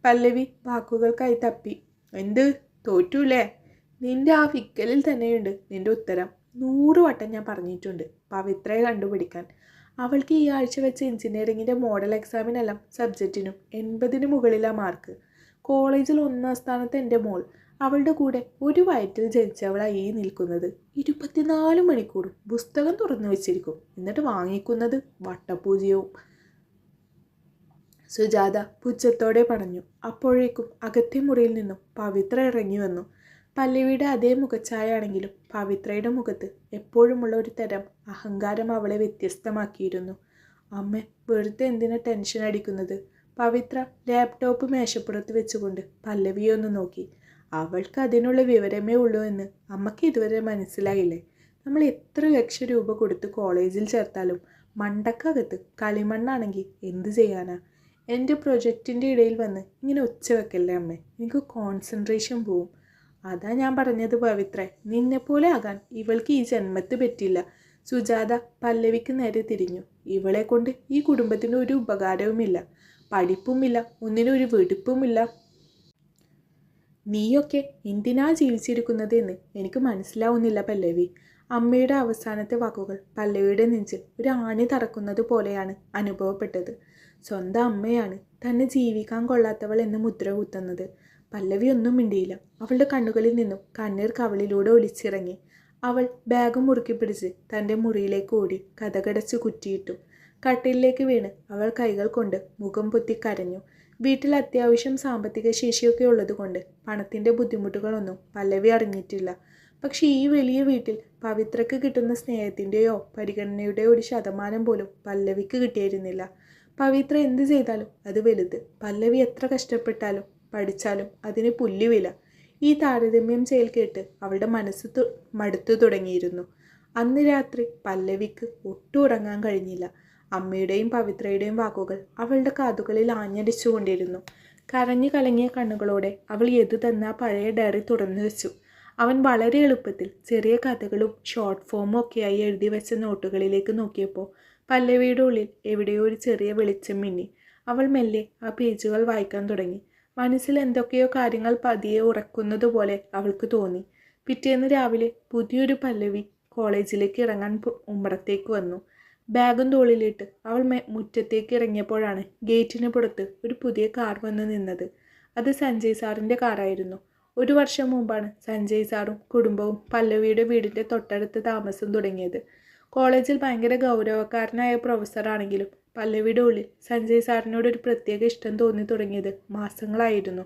പല്ലവി വാക്കുകൾക്കായി തപ്പി. എന്ത്? തോറ്റൂലേ? നിന്റെ ആ വിക്കലിൽ തന്നെയുണ്ട് നിന്റെ ഉത്തരം. 100 വട്ടം ഞാൻ പറഞ്ഞിട്ടുണ്ട് പവിത്രയെ കണ്ടുപിടിക്കാൻ. അവൾക്ക് ഈ ആഴ്ച വെച്ച എഞ്ചിനീയറിങ്ങിൻ്റെ മോഡൽ എക്സാമിനെല്ലാം സബ്ജക്റ്റിനും 80-ന് മുകളിലാണ് മാർക്ക്. കോളേജിൽ 1ാം സ്ഥാനത്ത് എൻ്റെ മോൾ. അവളുടെ കൂടെ ഒരു വയറ്റിൽ ജനിച്ചവളായി നിൽക്കുന്നത്. 24 മണിക്കൂറും പുസ്തകം തുറന്നു വെച്ചിരിക്കും. എന്നിട്ട് വാങ്ങിക്കുന്നത് വട്ടപൂജ്യവും. സുജാത പുച്ഛത്തോടെ പറഞ്ഞു. അപ്പോഴേക്കും അകത്തെ മുറിയിൽ നിന്നും പവിത്ര ഇറങ്ങി വന്നു. പല്ലവിയുടെ അതേ മുഖച്ഛായ ആണെങ്കിലും പവിത്രയുടെ മുഖത്ത് എപ്പോഴുമുള്ള ഒരു തരം അഹങ്കാരം അവളെ വ്യത്യസ്തമാക്കിയിരുന്നു. അമ്മ വെറുതെ എന്തിനാ ടെൻഷൻ അടിക്കുന്നത്? പവിത്ര ലാപ്ടോപ്പ് മേശപ്പുറത്ത് വെച്ചുകൊണ്ട് പല്ലവിയെ ഒന്ന് നോക്കി. അവൾക്ക് അതിനുള്ള വിവരമേ ഉള്ളൂ എന്ന് അമ്മയ്ക്ക് ഇതുവരെ മനസ്സിലായില്ലേ? നമ്മൾ എത്ര ലക്ഷം രൂപ കൊടുത്ത് കോളേജിൽ ചേർത്താലും മണ്ടക്കകത്ത് കളിമണ്ണാണെങ്കിൽ എന്ത് ചെയ്യാനാ? എൻ്റെ പ്രൊജക്റ്റിൻ്റെ ഇടയിൽ വന്ന് ഇങ്ങനെ ഒച്ച വെക്കല്ലേ അമ്മേ, എനിക്ക് കോൺസെൻട്രേഷൻ പോവും. അതാ ഞാൻ പറഞ്ഞത് പവിത്ര, നിന്നെപ്പോലെ ആകാൻ ഇവൾക്ക് ഈ ജന്മത്ത് പറ്റില്ല. സുജാത പല്ലവിക്ക് നേരെ തിരിഞ്ഞു. ഇവളെ കൊണ്ട് ഈ കുടുംബത്തിന് ഒരു ഉപകാരവുമില്ല, പഠിപ്പുമില്ല, ഒന്നിനും ഒരു വെടുപ്പുമില്ല. നീയൊക്കെ എന്തിനാ ജീവിച്ചിരിക്കുന്നത് എന്ന് എനിക്ക് മനസ്സിലാവുന്നില്ല പല്ലവി. അമ്മയുടെ അവസാനത്തെ വാക്കുകൾ പല്ലവിയുടെ നെഞ്ചിൽ ഒരു ആണി തറക്കുന്നത് പോലെയാണ് അനുഭവപ്പെട്ടത്. സ്വന്തം അമ്മയാണ് തന്നെ ജീവിക്കാൻ കൊള്ളാത്തവൾ എന്ന് മുദ്ര കുത്തുന്നത്. പല്ലവി ഒന്നും മിണ്ടിയില്ല. അവളുടെ കണ്ണുകളിൽ നിന്നും കണ്ണീർ കവളിലൂടെ ഒലിച്ചിറങ്ങി. അവൾ ബാഗ് മുറുക്കി പിടിച്ച് തൻ്റെ മുറിയിലേക്ക് ഓടി കതകടച്ച് കുറ്റിയിട്ടു. കട്ടിലിലേക്ക് വീണ് അവൾ കൈകൾ കൊണ്ട് മുഖം പൊത്തി കരഞ്ഞു. വീട്ടിൽ അത്യാവശ്യം സാമ്പത്തിക ശേഷിയൊക്കെ ഉള്ളതുകൊണ്ട് പണത്തിൻ്റെ ബുദ്ധിമുട്ടുകളൊന്നും പല്ലവി അറിഞ്ഞിട്ടില്ല. പക്ഷേ ഈ വലിയ വീട്ടിൽ പവിത്രക്ക് കിട്ടുന്ന സ്നേഹത്തിൻ്റെയോ പരിഗണനയുടെയോ ഒരു ശതമാനം പോലും പല്ലവിക്ക് കിട്ടിയിരുന്നില്ല. പവിത്ര എന്ത് ചെയ്താലും അത് വലുത്. പല്ലവി എത്ര കഷ്ടപ്പെട്ടാലും പഠിച്ചാലും അതിന് പുല്ലുവില. ഈ താരതമ്യം ചെയ്യൽ കേട്ട് അവളുടെ മനസ്സ് മടുത്തു തുടങ്ങിയിരുന്നു. അന്ന് രാത്രി പല്ലവിക്ക് ഒട്ടും ഉറങ്ങാൻ കഴിഞ്ഞില്ല. അമ്മയുടെയും പവിത്രയുടെയും വാക്കുകൾ അവളുടെ കാതുകളിൽ ആഞ്ഞടിച്ചുകൊണ്ടിരുന്നു. കരഞ്ഞു കലങ്ങിയ കണ്ണുകളോടെ അവൾ യദു തന്ന ആ പഴയ ഡയറി തുറന്നു വെച്ചു. അവൻ വളരെ എളുപ്പത്തിൽ ചെറിയ കഥകളും ഷോർട്ട് ഫോമും ഒക്കെയായി എഴുതി വെച്ച നോട്ടുകളിലേക്ക് നോക്കിയപ്പോൾ പല്ലവിയുടെ ഉള്ളിൽ എവിടെയോ ഒരു ചെറിയ വെളിച്ചം മിന്നി. അവൾ മെല്ലെ ആ പേജുകൾ വായിക്കാൻ തുടങ്ങി. മനസ്സിൽ എന്തൊക്കെയോ കാര്യങ്ങൾ പതിയെ ഉറക്കുന്നത് പോലെ അവൾക്ക് തോന്നി. പിറ്റേന്ന് രാവിലെ പുതിയൊരു പല്ലവി കോളേജിലേക്ക് ഇറങ്ങാൻ ഉമ്മറത്തേക്ക് വന്നു. ബാഗും തോളിലിട്ട് അവൾ മുറ്റത്തേക്ക് ഇറങ്ങിയപ്പോഴാണ് ഗേറ്റിന് പുറത്ത് ഒരു പുതിയ കാർ വന്ന് നിന്നത്. അത് സഞ്ജയ് സാറിൻ്റെ കാറായിരുന്നു. 1 വർഷം മുമ്പാണ് സഞ്ജയ് സാറും കുടുംബവും പല്ലവിയുടെ വീടിൻ്റെ തൊട്ടടുത്ത് താമസം തുടങ്ങിയത്. കോളേജിൽ ഭയങ്കര ഗൗരവക്കാരനായ പ്രൊഫസറാണെങ്കിലും പല്ലവിയുടെ ഉള്ളിൽ സഞ്ജയ് സാറിനോട് ഒരു പ്രത്യേക ഇഷ്ടം തോന്നി തുടങ്ങിയത് മാസങ്ങളായിരുന്നു.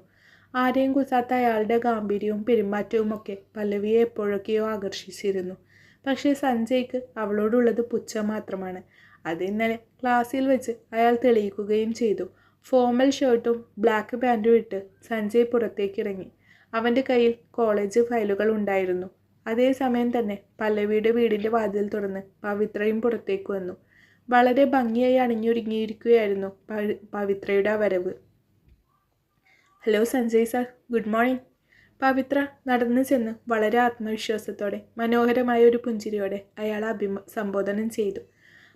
ആരെയും കുസാത്ത അയാളുടെ ഗാംഭീര്യവും പെരുമാറ്റവും ഒക്കെ പല്ലവിയെ എപ്പോഴൊക്കെയോ ആകർഷിച്ചിരുന്നു. പക്ഷേ സഞ്ജയ്ക്ക് അവളോടുള്ളത് പുച്ഛം മാത്രമാണ്. അത് ഇന്നലെ ക്ലാസ്സിൽ വെച്ച് അയാൾ തെളിയിക്കുകയും ചെയ്തു. ഫോർമൽ ഷർട്ടും ബ്ലാക്ക് പാൻറ്റും ഇട്ട് സഞ്ജയ് പുറത്തേക്കിറങ്ങി. അവൻ്റെ കയ്യിൽ കോളേജ് ഫയലുകൾ ഉണ്ടായിരുന്നു. അതേസമയം തന്നെ പല്ലവിയുടെ വീടിൻ്റെ വാതിൽ തുറന്ന് പവിത്രയും പുറത്തേക്ക് വന്നു. വളരെ ഭംഗിയായി അണിഞ്ഞൊരുങ്ങിയിരിക്കുകയായിരുന്നു പവിത്രയുടെ ആ വരവ്. Hello Sanjay sir, good morning. Pavithra നടന്നു ചെന്ന് വളരെ ആത്മവിശ്വാസത്തോടെ മനോഹരമായ ഒരു പുഞ്ചിരിയോടെ അയാളെ സംബോധനം ചെയ്തു.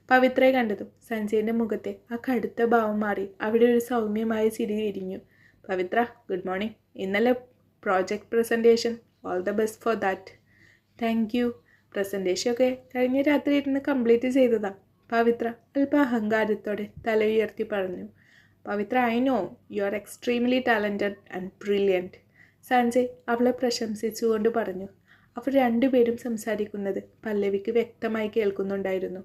പവിത്രയെ കണ്ടതും സഞ്ജയിൻ്റെ മുഖത്തെ ആ കടുത്ത ഭാവം മാറി അവിടെ ഒരു സൗമ്യമായ ചിരി വിരിഞ്ഞു. Pavithra, good morning. ഇന്നലെ project presentation, all the best for that. Thank you. പ്രസൻറ്റേഷനൊക്കെ കഴിഞ്ഞ രാത്രി ഇരുന്ന് കംപ്ലീറ്റ് ചെയ്തതാ. പവിത്ര അല്പം അഹങ്കാരത്തോടെ തല ഉയർത്തി പറഞ്ഞു. Pavithra, I know you are extremely talented and brilliant. Sanjay അവളെ പ്രശംസിച്ചുകൊണ്ട് പറഞ്ഞു. അവർ രണ്ടുപേരും സംസാരിക്കുന്നത് പല്ലവിക്ക് വ്യക്തമായി കേൾക്കുന്നുണ്ടായിരുന്നു.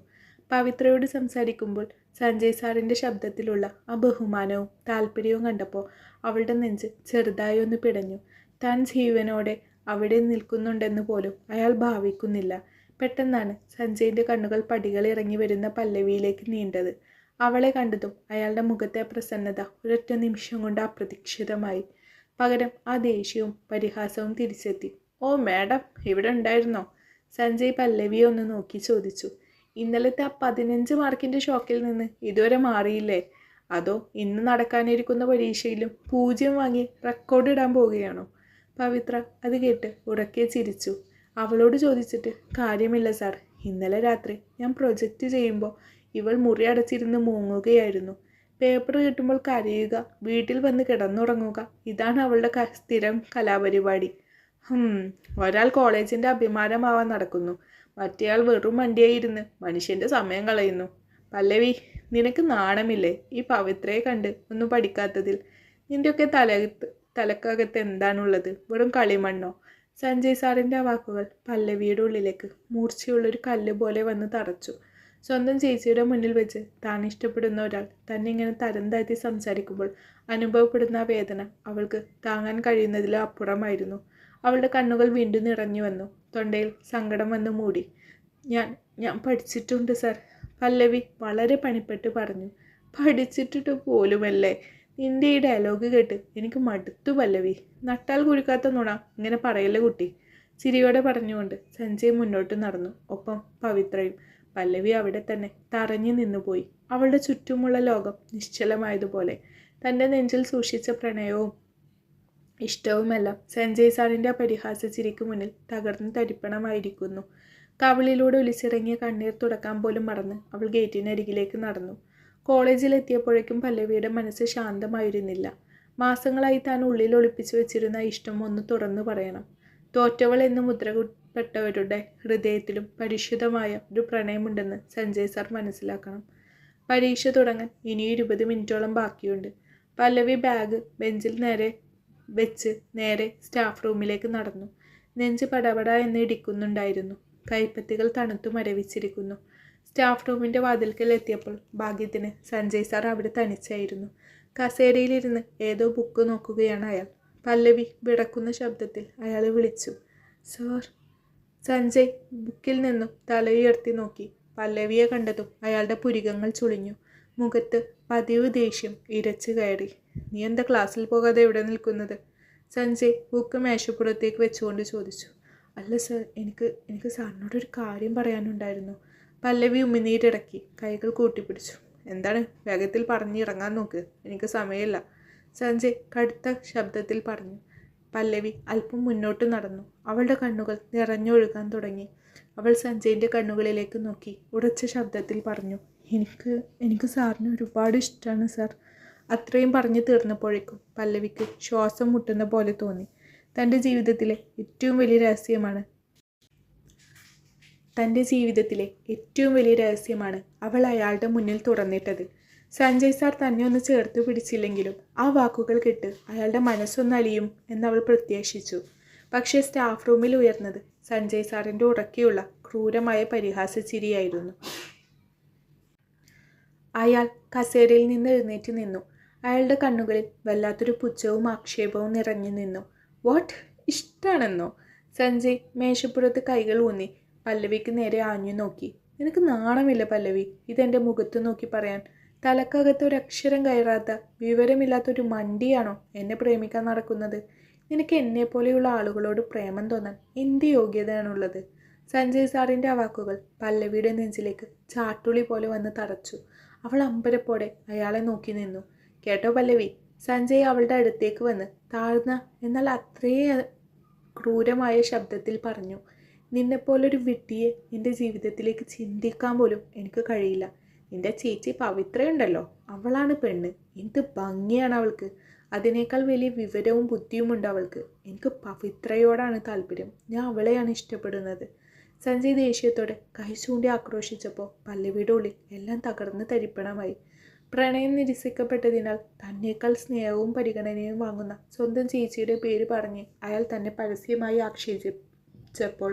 പവിത്രയോട് സംസാരിക്കുമ്പോൾ സഞ്ജയ് സാറിൻ്റെ ശബ്ദത്തിലുള്ള ആ ബഹുമാനവും താല്പര്യവും കണ്ടപ്പോൾ അവളുടെ നെഞ്ച് ചെറുതായി ഒന്ന് പിടഞ്ഞു. താൻ ജീവനോടെ അവിടെ നിൽക്കുന്നുണ്ടെന്ന് പോലും അയാൾ ഭാവിക്കുന്നില്ല. പെട്ടെന്നാണ് സഞ്ജയിൻ്റെ കണ്ണുകൾ പടികൾ ഇറങ്ങി വരുന്ന പല്ലവിയിലേക്ക് നീണ്ടത്. അവളെ കണ്ടതും അയാളുടെ മുഖത്തെ പ്രസന്നത ഒരൊറ്റ നിമിഷം കൊണ്ട് അപ്രതീക്ഷിതമായി. പകരം ആ ദേഷ്യവും പരിഹാസവും തിരിച്ചെത്തി. ഓ മാഡം, ഇവിടെ ഉണ്ടായിരുന്നോ? സഞ്ജയ് പല്ലവിയെ ഒന്ന് നോക്കി ചോദിച്ചു. ഇന്നലത്തെ ആ 15 മാർക്കിൻ്റെ ഷോക്കിൽ നിന്ന് ഇതുവരെ മാറിയില്ലേ? അതോ ഇന്ന് നടക്കാനിരിക്കുന്ന പരീക്ഷയിലും 0 വാങ്ങി റെക്കോർഡ് ഇടാൻ പോവുകയാണോ? പവിത്ര അത് കേട്ട് ഉറക്കെ ചിരിച്ചു. അവളോട് ചോദിച്ചിട്ട് കാര്യമില്ല സാർ. ഇന്നലെ രാത്രി ഞാൻ പ്രൊജക്റ്റ് ചെയ്യുമ്പോൾ ഇവൾ മുറി അടച്ചിരുന്ന് മൂങ്ങുകയായിരുന്നു. പേപ്പർ കിട്ടുമ്പോൾ കരയുക, വീട്ടിൽ വന്ന് കിടന്നുറങ്ങുക, ഇതാണ് അവളുടെ സ്ഥിരം കലാപരിപാടി. ഒരാൾ കോളേജിൻ്റെ അഭിമാനമാവാൻ നടക്കുന്നു, മറ്റേയാൾ വെറും വണ്ടിയായിരുന്ന് മനുഷ്യൻ്റെ സമയം കളയുന്നു. പല്ലവി, നിനക്ക് നാണമില്ലേ ഈ പവിത്രയെ കണ്ട് ഒന്നും പഠിക്കാത്തതിൽ? നിൻ്റെയൊക്കെ തലക്കകത്ത് എന്താണുള്ളത്? വെറും കളിമണ്ണോ? സഞ്ജയ് സാറിൻ്റെ ആ വാക്കുകൾ പല്ലവിയുടെ ഉള്ളിലേക്ക് മൂർച്ചയുള്ളൊരു കല്ല് പോലെ വന്ന് തറച്ചു. സ്വന്തം ചേച്ചിയുടെ മുന്നിൽ വെച്ച് താൻ ഇഷ്ടപ്പെടുന്ന ഒരാൾ തന്നെ ഇങ്ങനെ തരം താഴ്ത്തി സംസാരിക്കുമ്പോൾ അനുഭവപ്പെടുന്ന ആ വേദന അവൾക്ക് താങ്ങാൻ കഴിയുന്നതിലും അപ്പുറമായിരുന്നു. അവളുടെ കണ്ണുകൾ വീണ്ടും നിറഞ്ഞു വന്നു. തൊണ്ടയിൽ സങ്കടം വന്ന് മൂടി. ഞാൻ പഠിച്ചിട്ടുണ്ട് സാർ. പല്ലവി വളരെ പണിപ്പെട്ട് പറഞ്ഞു. പഠിച്ചിട്ടിട്ട് പോലുമല്ലേ? നിൻ്റെ ഈ ഡയലോഗ് കേട്ട് എനിക്ക് മടുത്തു പല്ലവി. നട്ടാൽ കുഴിക്കാത്ത നുണ ഇങ്ങനെ പറയല്ലേ കുട്ടി. ചിരിയോടെ പറഞ്ഞുകൊണ്ട് സഞ്ജയ് മുന്നോട്ട് നടന്നു. ഒപ്പം പവിത്രയും. പല്ലവി അവിടെ തന്നെ തറഞ്ഞു നിന്നുപോയി. അവളുടെ ചുറ്റുമുള്ള ലോകം നിശ്ചലമായതുപോലെ. തൻ്റെ നെഞ്ചിൽ സൂക്ഷിച്ച പ്രണയവും ഇഷ്ടവുമെല്ലാം സഞ്ജയ് സാറിൻ്റെ പരിഹാസ ചിരിക്ക് മുന്നിൽ തകർന്ന് തരിപ്പണമായിരിക്കുന്നു. കവിളിലൂടെ ഒലിച്ചിറങ്ങിയ കണ്ണീർ തുടക്കാൻ പോലും മറന്ന് അവൾ ഗേറ്റിനരികിലേക്ക് നടന്നു. കോളേജിലെത്തിയപ്പോഴേക്കും പല്ലവിയുടെ മനസ്സ് ശാന്തമായിരുന്നില്ല. മാസങ്ങളായി താൻ ഉള്ളിൽ ഒളിപ്പിച്ചു വെച്ചിരുന്ന ഇഷ്ടം ഒന്ന് തുറന്നു പറയണം. തോറ്റവൾ എന്ന് മുദ്രപ്പെട്ടവരുടെ ഹൃദയത്തിലും പരിശുദ്ധമായ ഒരു പ്രണയമുണ്ടെന്ന് സഞ്ജയ് സാർ മനസ്സിലാക്കണം. പരീക്ഷ തുടങ്ങാൻ ഇനി 20 മിനിറ്റോളം ബാക്കിയുണ്ട്. പല്ലവി ബാഗ് ബെഞ്ചിൽ നേരെ സ്റ്റാഫ് റൂമിലേക്ക് നടന്നു. നെഞ്ച് പടപട എന്ന് ഇടിക്കുന്നുണ്ടായിരുന്നു. കൈപ്പത്തികൾ തണുത്തു മരവിച്ചിരിക്കുന്നു. സ്റ്റാഫ് റൂമിൻ്റെ വാതിൽക്കൽ എത്തിയപ്പോൾ ഭാഗ്യത്തിന് സഞ്ജയ് സാർ അവിടെ തനിച്ചായിരുന്നു. കസേരയിലിരുന്ന് ഏതോ ബുക്ക് നോക്കുകയാണ് അയാൾ. പല്ലവി വിടക്കുന്ന ശബ്ദത്തിൽ അയാൾ വിളിച്ചു, സാർ. സഞ്ജയ് ബുക്കിൽ നിന്നും തലയുയർത്തി നോക്കി. പല്ലവിയെ കണ്ടതും അയാളുടെ പുരികങ്ങൾ ചുളിഞ്ഞു. മുഖത്ത് പതിവ് ദേഷ്യം ഇരച്ചു കയറി. നീ എന്താ ക്ലാസ്സിൽ പോകാതെ എവിടെ നിൽക്കുന്നത്? സഞ്ജയ് ബുക്ക് മേശപ്പുറത്തേക്ക് വെച്ചുകൊണ്ട് ചോദിച്ചു. അല്ല സർ, എനിക്ക് സാറിനോടൊരു കാര്യം പറയാനുണ്ടായിരുന്നു. പല്ലവി ഉമിനീരിടക്കി കൈകൾ കൂട്ടിപ്പിടിച്ചു. എന്താണ്? വേഗത്തിൽ പറഞ്ഞിറങ്ങാൻ നോക്ക്, എനിക്ക് സമയമില്ല, സഞ്ജയ് കടുത്ത ശബ്ദത്തിൽ പറഞ്ഞു. പല്ലവി അല്പം മുന്നോട്ട് നടന്നു. അവളുടെ കണ്ണുകൾ നിറഞ്ഞൊഴുകാൻ തുടങ്ങി. അവൾ സഞ്ജയിൻ്റെ കണ്ണുകളിലേക്ക് നോക്കി ഉറച്ച ശബ്ദത്തിൽ പറഞ്ഞു, എനിക്ക് സാറിന് ഒരുപാട് ഇഷ്ടമാണ് സർ. അത്രയും പറഞ്ഞു തീർന്നപ്പോഴേക്കും പല്ലവിക്ക് ശ്വാസം മുട്ടുന്ന പോലെ തോന്നി. തൻ്റെ ജീവിതത്തിലെ ഏറ്റവും വലിയ രഹസ്യമാണ് അവൾ അയാളുടെ മുന്നിൽ തുറന്നിട്ടത്. സഞ്ജയ് സാർ തന്നെ ഒന്ന് ചേർത്ത് പിടിച്ചില്ലെങ്കിലും ആ വാക്കുകൾ കേട്ട് അയാളുടെ മനസ്സൊന്നലിയും എന്നവൾ പ്രത്യാശിച്ചു. പക്ഷേ സ്റ്റാഫ് റൂമിൽ ഉയർന്നത് സഞ്ജയ് സാറിൻ്റെ ഉറക്കെയുള്ള ക്രൂരമായ പരിഹാസ ചിരിയായിരുന്നു. അയാൾ കസേരയിൽ നിന്ന് എഴുന്നേറ്റ് നിന്നു. അയാളുടെ കണ്ണുകളിൽ വല്ലാത്തൊരു പുച്ഛവും ആക്ഷേപവും നിറഞ്ഞു നിന്നു. വാട്ട്? ഇഷ്ടാണെന്നോ? സഞ്ജയ് മേശപ്പുറത്ത് കൈകൾ ഊന്നി പല്ലവിക്ക് നേരെ ആഞ്ഞു നോക്കി. നിനക്ക് നാണമില്ല പല്ലവി ഇതെൻ്റെ മുഖത്ത് നോക്കി പറയാൻ? തലക്കകത്ത് ഒരക്ഷരം കയറാത്ത വിവരമില്ലാത്തൊരു മണ്ടിയാണോ എന്നെ പ്രേമിക്കാൻ നടക്കുന്നത്? നിനക്ക് എന്നെപ്പോലെയുള്ള ആളുകളോട് പ്രേമം തോന്നാൻ എന്ത് യോഗ്യതയാണുള്ളത്? സഞ്ജയ് സാറിൻ്റെ ആ വാക്കുകൾ പല്ലവിയുടെ നെഞ്ചിലേക്ക് ചാട്ടുളി പോലെ വന്ന് തറച്ചു. അവൾ അമ്പരപ്പോടെ അയാളെ നോക്കി നിന്നു. കേട്ടോ പല്ലവി? സഞ്ജയ് അവളുടെ അടുത്തേക്ക് വന്ന് താഴ്ന്ന എന്നാൽ അത്രേ ക്രൂരമായ ശബ്ദത്തിൽ പറഞ്ഞു. നിന്നെപ്പോലൊരു വിഡ്ഢിയെ എൻ്റെ ജീവിതത്തിലേക്ക് ചിന്തിക്കാൻ പോലും എനിക്ക് കഴിയില്ല. നിൻ്റെ ചേച്ചി പവിത്രയുണ്ടല്ലോ, അവളാണ് പെണ്ണ്. എന്ത് ഭംഗിയാണ് അവൾക്ക്! അതിനേക്കാൾ വലിയ വിവരവും ബുദ്ധിയുമുണ്ട് അവൾക്ക്. എനിക്ക് പവിത്രയോടാണ് താല്പര്യം. ഞാൻ അവളെയാണ് ഇഷ്ടപ്പെടുന്നത്. സഞ്ജയ് ദേഷ്യത്തോടെ കൈ ചൂണ്ടി ആക്രോശിച്ചപ്പോൾ പല്ലവിയുടെ ഉള്ളിൽ എല്ലാം തകർന്ന് തരിപ്പണമായി. പ്രണയം നിരസിക്കപ്പെട്ടതിനാൽ തന്നേക്കാൾ സ്നേഹവും പരിഗണനയും വാങ്ങുന്ന സ്വന്തം ചേച്ചിയുടെ പേര് പറഞ്ഞ് അയാൾ തന്നെ പരസ്യമായി ആക്ഷേപിച്ചപ്പോൾ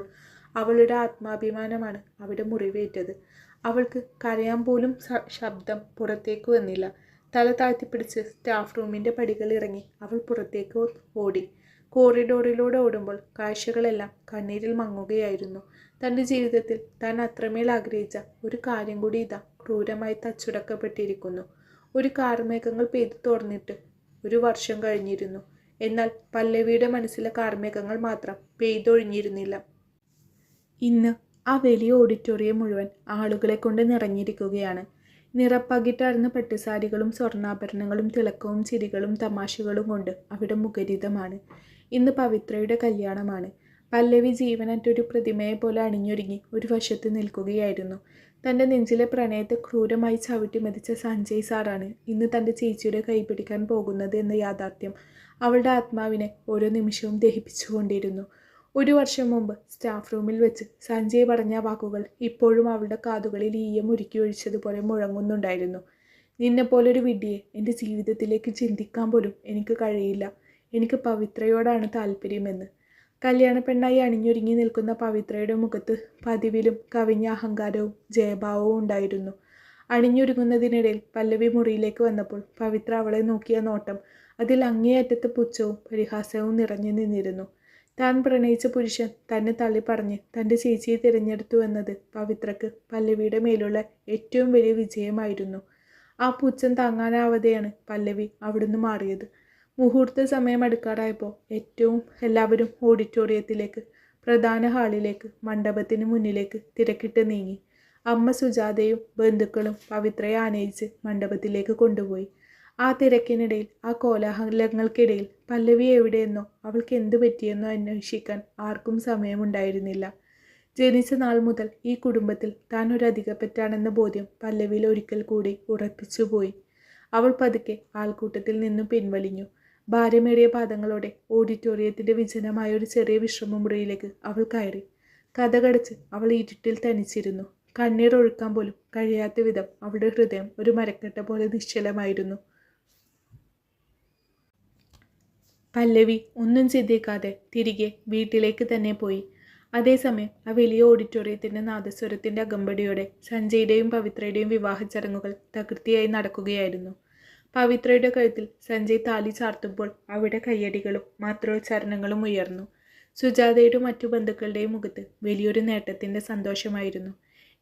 അവളുടെ ആത്മാഭിമാനമാണ് അവിടെ മുറിവേറ്റത്. അവൾക്ക് കരയാൻ പോലും ശബ്ദം പുറത്തേക്ക് വന്നില്ല. തല താഴ്ത്തിപ്പിടിച്ച് സ്റ്റാഫ് റൂമിൻ്റെ പടികൾ ഇറങ്ങി അവൾ പുറത്തേക്ക് ഓടി. കോറിഡോറിലൂടെ ഓടുമ്പോൾ കാഴ്ചകളെല്ലാം കണ്ണീരിൽ മങ്ങുകയായിരുന്നു. തൻ്റെ ജീവിതത്തിൽ താൻ അത്രമേൽ ആഗ്രഹിച്ച ഒരു കാര്യം കൂടി ഇതാ ക്രൂരമായി തച്ചുടക്കപ്പെട്ടിരിക്കുന്നു. ഒരു കാർമേഘങ്ങൾ പെയ്തു തോർന്നിട്ട് 1 വർഷം കഴിഞ്ഞിരുന്നു. എന്നാൽ പല്ലവിയുടെ മനസ്സിലെ കാർമേഘങ്ങൾ മാത്രം പെയ്തൊഴിഞ്ഞിരുന്നില്ല. ഇന്ന് ആ വലിയ ഓഡിറ്റോറിയം മുഴുവൻ ആളുകളെ കൊണ്ട് നിറഞ്ഞിരിക്കുകയാണ്. നിറപ്പകിട്ടാർന്ന പട്ടുസാരികളും സ്വർണ്ണാഭരണങ്ങളും തിളക്കവും ചിരികളും തമാശകളും കൊണ്ട് അവിടെ മുഖരിതമാണ്. ഇന്ന് പവിത്രയുടെ കല്യാണമാണ്. പല്ലവി ജീവനറ്റൊരു പ്രതിമയെ പോലെ അണിഞ്ഞൊരുങ്ങി ഒരു വശത്ത് നിൽക്കുകയായിരുന്നു. തൻ്റെ നെഞ്ചിലെ പ്രണയത്തെ ക്രൂരമായി ചവിട്ടി മതിച്ച സഞ്ജയ് സാറാണ് ഇന്ന് തൻ്റെ ചേച്ചിയുടെ കൈപിടിക്കാൻ പോകുന്നത് എന്ന യാഥാർത്ഥ്യം അവളുടെ ആത്മാവിനെ ഓരോ നിമിഷവും ദഹിപ്പിച്ചുകൊണ്ടിരുന്നു. 1 വർഷം മുമ്പ് സ്റ്റാഫ് റൂമിൽ വെച്ച് സഞ്ജയ് പറഞ്ഞ വാക്കുകൾ ഇപ്പോഴും അവളുടെ കാതുകളിൽ ഈയം ഉരുക്കി ഒഴിച്ചതുപോലെ മുഴങ്ങുന്നുണ്ടായിരുന്നു. നിന്നെപ്പോലൊരു വിഡ്ഢിയെ എൻ്റെ ജീവിതത്തിലേക്ക് ചിന്തിക്കാൻ പോലും എനിക്ക് കഴിയില്ല. എനിക്ക് പവിത്രയോടാണ് താല്പര്യമെന്ന്. കല്യാണ പെണ്ണായി അണിഞ്ഞൊരുങ്ങി നിൽക്കുന്ന പവിത്രയുടെ മുഖത്ത് പതിവിലും കവിഞ്ഞ അഹങ്കാരവും ജയഭാവവും ഉണ്ടായിരുന്നു. അണിഞ്ഞൊരുങ്ങുന്നതിനിടയിൽ പല്ലവി മുറിയിലേക്ക് വന്നപ്പോൾ പവിത്ര അവളെ നോക്കിയ നോട്ടം അതിൽ അങ്ങേയറ്റത്തെ പുച്ഛവും പരിഹാസവും നിറഞ്ഞു നിന്നിരുന്നു. താൻ പ്രണയിച്ച പുരുഷൻ തന്നെ തള്ളിപ്പറഞ്ഞ് തൻ്റെ ചേച്ചിയെ തിരഞ്ഞെടുത്തു എന്നത് പവിത്രക്ക് പല്ലവിയുടെ മേലുള്ള ഏറ്റവും വലിയ വിജയമായിരുന്നു. ആ പുച്ഛം താങ്ങാനാവാതെയാണ് പല്ലവി അവിടുന്ന് മാറിയത്. മുഹൂർത്ത സമയം അടുക്കാറായപ്പോൾ എല്ലാവരും ഓഡിറ്റോറിയത്തിലേക്ക്, പ്രധാന ഹാളിലേക്ക്, മണ്ഡപത്തിന് മുന്നിലേക്ക് തിരക്കിട്ട് നീങ്ങി. അമ്മ സുജാതയും ബന്ധുക്കളും പവിത്രയെ ആനയിച്ച് മണ്ഡപത്തിലേക്ക് കൊണ്ടുപോയി. ആ തിരക്കിനിടയിൽ, ആ കോലാഹലങ്ങൾക്കിടയിൽ പല്ലവി എവിടെയെന്നോ അവൾക്ക് എന്തു പറ്റിയെന്നോ അന്വേഷിക്കാൻ ആർക്കും സമയമുണ്ടായിരുന്നില്ല. ജനിച്ച നാൾ മുതൽ ഈ കുടുംബത്തിൽ താൻ ഒരു അധികപ്പറ്റാണെന്ന ബോധ്യം പല്ലവിയിൽ ഒരിക്കൽ കൂടി ഉറപ്പിച്ചുപോയി. അവൾ പതുക്കെ ആൾക്കൂട്ടത്തിൽ നിന്നും പിൻവലിഞ്ഞു. ഭാരമേറിയ പാദങ്ങളോടെ ഓഡിറ്റോറിയത്തിൻ്റെ വിജനമായ ഒരു ചെറിയ വിശ്രമമുറിയിലേക്ക് അവൾ കയറി. കതകടച്ച് അവൾ ഇരുട്ടിൽ തനിച്ചിരുന്നു. കണ്ണീർ ഒഴുക്കാൻ പോലും കഴിയാത്ത വിധം അവളുടെ ഹൃദയം ഒരു മരക്കട്ട പോലെ നിശ്ചലമായിരുന്നു. പല്ലവി ഒന്നും ചിന്തിക്കാതെ തിരികെ വീട്ടിലേക്ക് തന്നെ പോയി. അതേസമയം ആ വലിയ ഓഡിറ്റോറിയത്തിൻ്റെ നാദസ്വരത്തിൻ്റെ അകമ്പടിയോടെ സഞ്ജയുടെയും പവിത്രയുടെയും വിവാഹ ചടങ്ങുകൾ തകൃതിയായി നടക്കുകയായിരുന്നു. പവിത്രയുടെ കഴുത്തിൽ സഞ്ജയ് താലി ചാർത്തുമ്പോൾ അവിടെ കയ്യടികളും മാത്രോച്ചാരണങ്ങളും ഉയർന്നു. സുജാതയുടെ മറ്റു ബന്ധുക്കളുടെയും മുഖത്ത് വലിയൊരു നേട്ടത്തിൻ്റെ സന്തോഷമായിരുന്നു.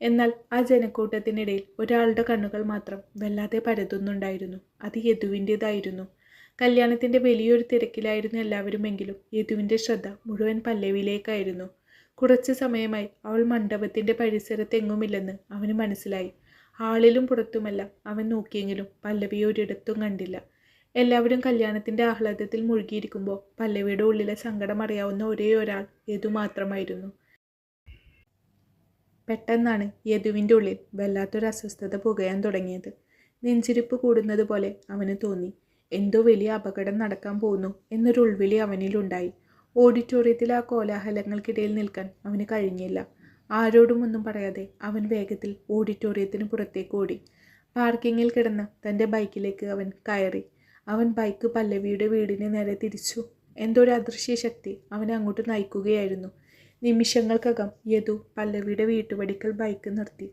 എന്നാൽ ആ ജനക്കൂട്ടത്തിനിടയിൽ ഒരാളുടെ കണ്ണുകൾ മാത്രം വല്ലാതെ പരതുന്നുണ്ടായിരുന്നു. അത് യദുവിൻ്റേതായിരുന്നു. കല്യാണത്തിൻ്റെ വലിയൊരു തിരക്കിലായിരുന്നു എല്ലാവരുമെങ്കിലും യദുവിൻ്റെ ശ്രദ്ധ മുഴുവൻ പല്ലവിയിലേക്കായിരുന്നു. കുറച്ചു സമയമായി അവൾ മണ്ഡപത്തിൻ്റെ പരിസരത്തെങ്ങുമില്ലെന്ന് അവന് മനസ്സിലായി. ഹാളിലും പുറത്തുമല്ല അവൻ നോക്കിയെങ്കിലും പല്ലവിയെ ഒരിടത്തും കണ്ടില്ല. എല്ലാവരും കല്യാണത്തിൻ്റെ ആഹ്ലാദത്തിൽ മുഴുകിയിരിക്കുമ്പോൾ പല്ലവിയുടെ ഉള്ളിലെ സങ്കടം അറിയാവുന്ന ഒരേ ഒരാൾ യദു മാത്രമായിരുന്നു. പെട്ടെന്നാണ് യദുവിൻ്റെ ഉള്ളിൽ വല്ലാത്തൊരു അസ്വസ്ഥത പുകയാൻ തുടങ്ങിയത്. നെഞ്ചിരിപ്പ് കൂടുന്നത് പോലെ അവന് തോന്നി. എന്തോ വലിയ അപകടം നടക്കാൻ പോകുന്നു എന്നൊരു ഉൾവിളി അവനിലുണ്ടായി. ഓഡിറ്റോറിയത്തിൽ ആ കോലാഹലങ്ങൾക്കിടയിൽ നിൽക്കാൻ അവന് കഴിഞ്ഞില്ല. ആരോടും ഒന്നും പറയാതെ അവൻ വേഗത്തിൽ ഓഡിറ്റോറിയത്തിന് പുറത്തേക്ക് ഓടി. പാർക്കിങ്ങിൽ കിടന്ന തൻ്റെ ബൈക്കിലേക്ക് അവൻ കയറി. അവൻ ബൈക്ക് പല്ലവിയുടെ വീടിന് നേരെ തിരിച്ചു. എന്തോ ഒരു അദൃശ്യ ശക്തി അവനെ അങ്ങോട്ട് നയിക്കുകയായിരുന്നു. നിമിഷങ്ങൾക്കകം യദു പല്ലവിയുടെ വീട്ടുപടിക്കൽ ബൈക്ക് നിർത്തി.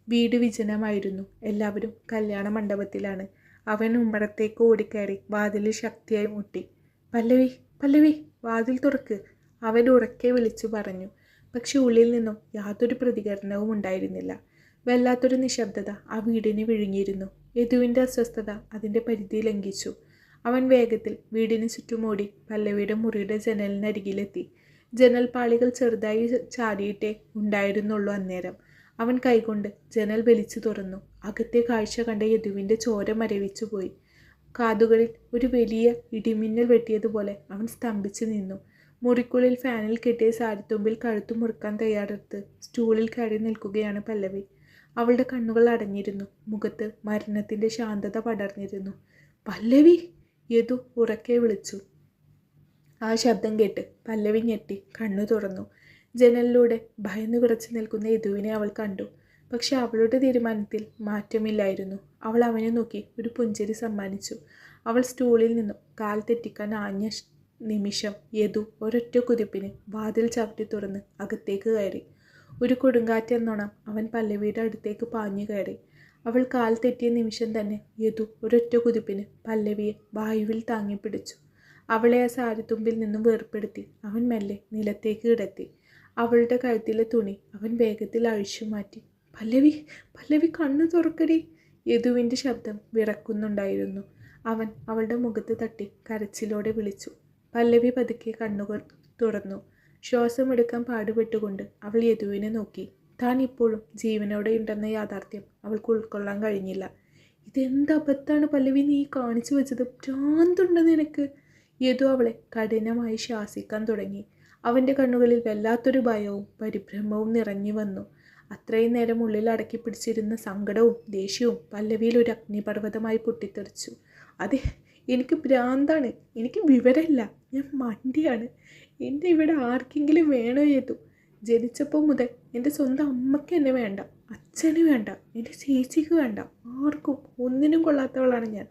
വീട് വിജനമായിരുന്നു. എല്ലാവരും കല്യാണ മണ്ഡപത്തിലാണ്. അവൻ ഉമ്മറത്തേക്ക് ഓടിക്കയറി വാതിലിൽ ശക്തിയായി മുട്ടി. പല്ലവി, പല്ലവി, വാതിൽ തുറക്ക്, അവൻ ഉറക്കെ വിളിച്ചു പറഞ്ഞു. പക്ഷെ ഉള്ളിൽ നിന്നും യാതൊരു പ്രതികരണവും ഉണ്ടായിരുന്നില്ല. വല്ലാത്തൊരു നിശബ്ദത ആ വീടിനെ വിഴുങ്ങിയിരുന്നു. യദുവിൻ്റെ അസ്വസ്ഥത അതിൻ്റെ പരിധി ലംഘിച്ചു. അവൻ വേഗത്തിൽ വീടിന് ചുറ്റുമോടി പല്ലവിയുടെ മുറിയുടെ ജനലിനരികിലെത്തി. ജനൽപ്പാളികൾ ചെറുതായി ചാടിയിട്ടേ ഉണ്ടായിരുന്നുള്ളൂ അന്നേരം. അവൻ കൈകൊണ്ട് ജനൽ വലിച്ചു തുറന്നു. അകത്തെ കാഴ്ച കണ്ട യദുവിൻ്റെ ചോര മരവിച്ചു പോയി. കാതുകളിൽ ഒരു വലിയ ഇടിമിന്നൽ വെട്ടിയതുപോലെ അവൻ സ്തംഭിച്ചു നിന്നു. മുറിക്കുള്ളിൽ ഫാനിൽ കെട്ടിയ സാരിത്തുമ്പിൽ കഴുത്തു മുറുക്കാൻ തയ്യാറെടുത്ത് സ്റ്റൂളിൽ കയറി നിൽക്കുകയാണ് പല്ലവി. അവളുടെ കണ്ണുകൾ അടഞ്ഞിരുന്നു. മുഖത്ത് മരണത്തിൻ്റെ ശാന്തത പടർന്നിരുന്നു. പല്ലവി, യദു ഉറക്കെ വിളിച്ചു. ആ ശബ്ദം കേട്ട് പല്ലവി ഞെട്ടി കണ്ണു തുറന്നു. ജനലിലൂടെ ഭയന്നു വിറച്ചു നിൽക്കുന്ന യദുവിനെ അവൾ കണ്ടു. പക്ഷെ അവളുടെ തീരുമാനത്തിൽ മാറ്റമില്ലായിരുന്നു. അവൾ അവനെ നോക്കി ഒരു പുഞ്ചിരി സമ്മാനിച്ചു. അവൾ സ്റ്റൂളിൽ നിന്നും കാൽ തെറ്റിക്കാൻ ആഞ്ഞ നിമിഷം യദു ഒരൊറ്റ കുതിപ്പിന് വാതിൽ ചവിട്ടി തുറന്ന് അകത്തേക്ക് കയറി. ഒരു കൊടുങ്കാറ്റെന്നോണം അവൻ പല്ലവിയുടെ അടുത്തേക്ക് പാഞ്ഞു കയറി. അവൾ കാൽ തെറ്റിയ നിമിഷം തന്നെ യദു ഒരൊറ്റ കുതിപ്പിന് പല്ലവിയെ വായുവിൽ താങ്ങിപ്പിടിച്ചു. അവളെ ആ സാരിത്തുമ്പിൽ നിന്നും വേർപ്പെടുത്തി അവൻ മെല്ലെ നിലത്തേക്ക് കിടത്തി. അവളുടെ കഴുത്തിലെ തുണി അവൻ വേഗത്തിൽ അഴിച്ചു മാറ്റി. പല്ലവി, പല്ലവി, കണ്ണു തുറക്കടി. യദുവിൻ്റെ ശബ്ദം വിറക്കുന്നുണ്ടായിരുന്നു. അവൻ അവളുടെ മുഖത്ത് തട്ടി കരച്ചിലോടെ വിളിച്ചു. പല്ലവി പതുക്കെ കണ്ണുകൾ തുറന്നു. ശ്വാസമെടുക്കാൻ പാടുപെട്ടുകൊണ്ട് അവൾ യദുവിനെ നോക്കി. താൻ ഇപ്പോഴും ജീവനോടെ ഉണ്ടെന്ന യാഥാർത്ഥ്യം അവൾക്ക് ഉൾക്കൊള്ളാൻ കഴിഞ്ഞില്ല. ഇതെന്ത് അബദ്ധാണ് പല്ലവി നീ കാണിച്ചു വെച്ചത്? ഭ്രാന്തുണ്ട് നിനക്ക്. യദു അവളെ കഠിനമായി ശാസിക്കാൻ തുടങ്ങി. അവൻ്റെ കണ്ണുകളിൽ വല്ലാത്തൊരു ഭയവും പരിഭ്രമവും നിറഞ്ഞു വന്നു. അത്രയും നേരം ഉള്ളിൽ അടക്കി പിടിച്ചിരുന്ന സങ്കടവും ദേഷ്യവും പല്ലവിയിൽ ഒരു അഗ്നിപർവ്വതമായി പൊട്ടിത്തെറിച്ചു. അതെ, എനിക്ക് ഭ്രാന്താണ്, എനിക്ക് വിവരമില്ല, ഞാൻ മണ്ടിയാണ്. എന്നെ ഇവിടെ ആർക്കെങ്കിലും വേണോ യദു? ജനിച്ചപ്പോൾ മുതൽ എൻ്റെ സ്വന്തം അമ്മയ്ക്ക് എന്നെ വേണ്ട, അച്ഛന് വേണ്ട, എൻ്റെ ചേച്ചിക്ക് വേണ്ട, ആർക്കും ഒന്നിനും കൊള്ളാത്തവളാണ് ഞാൻ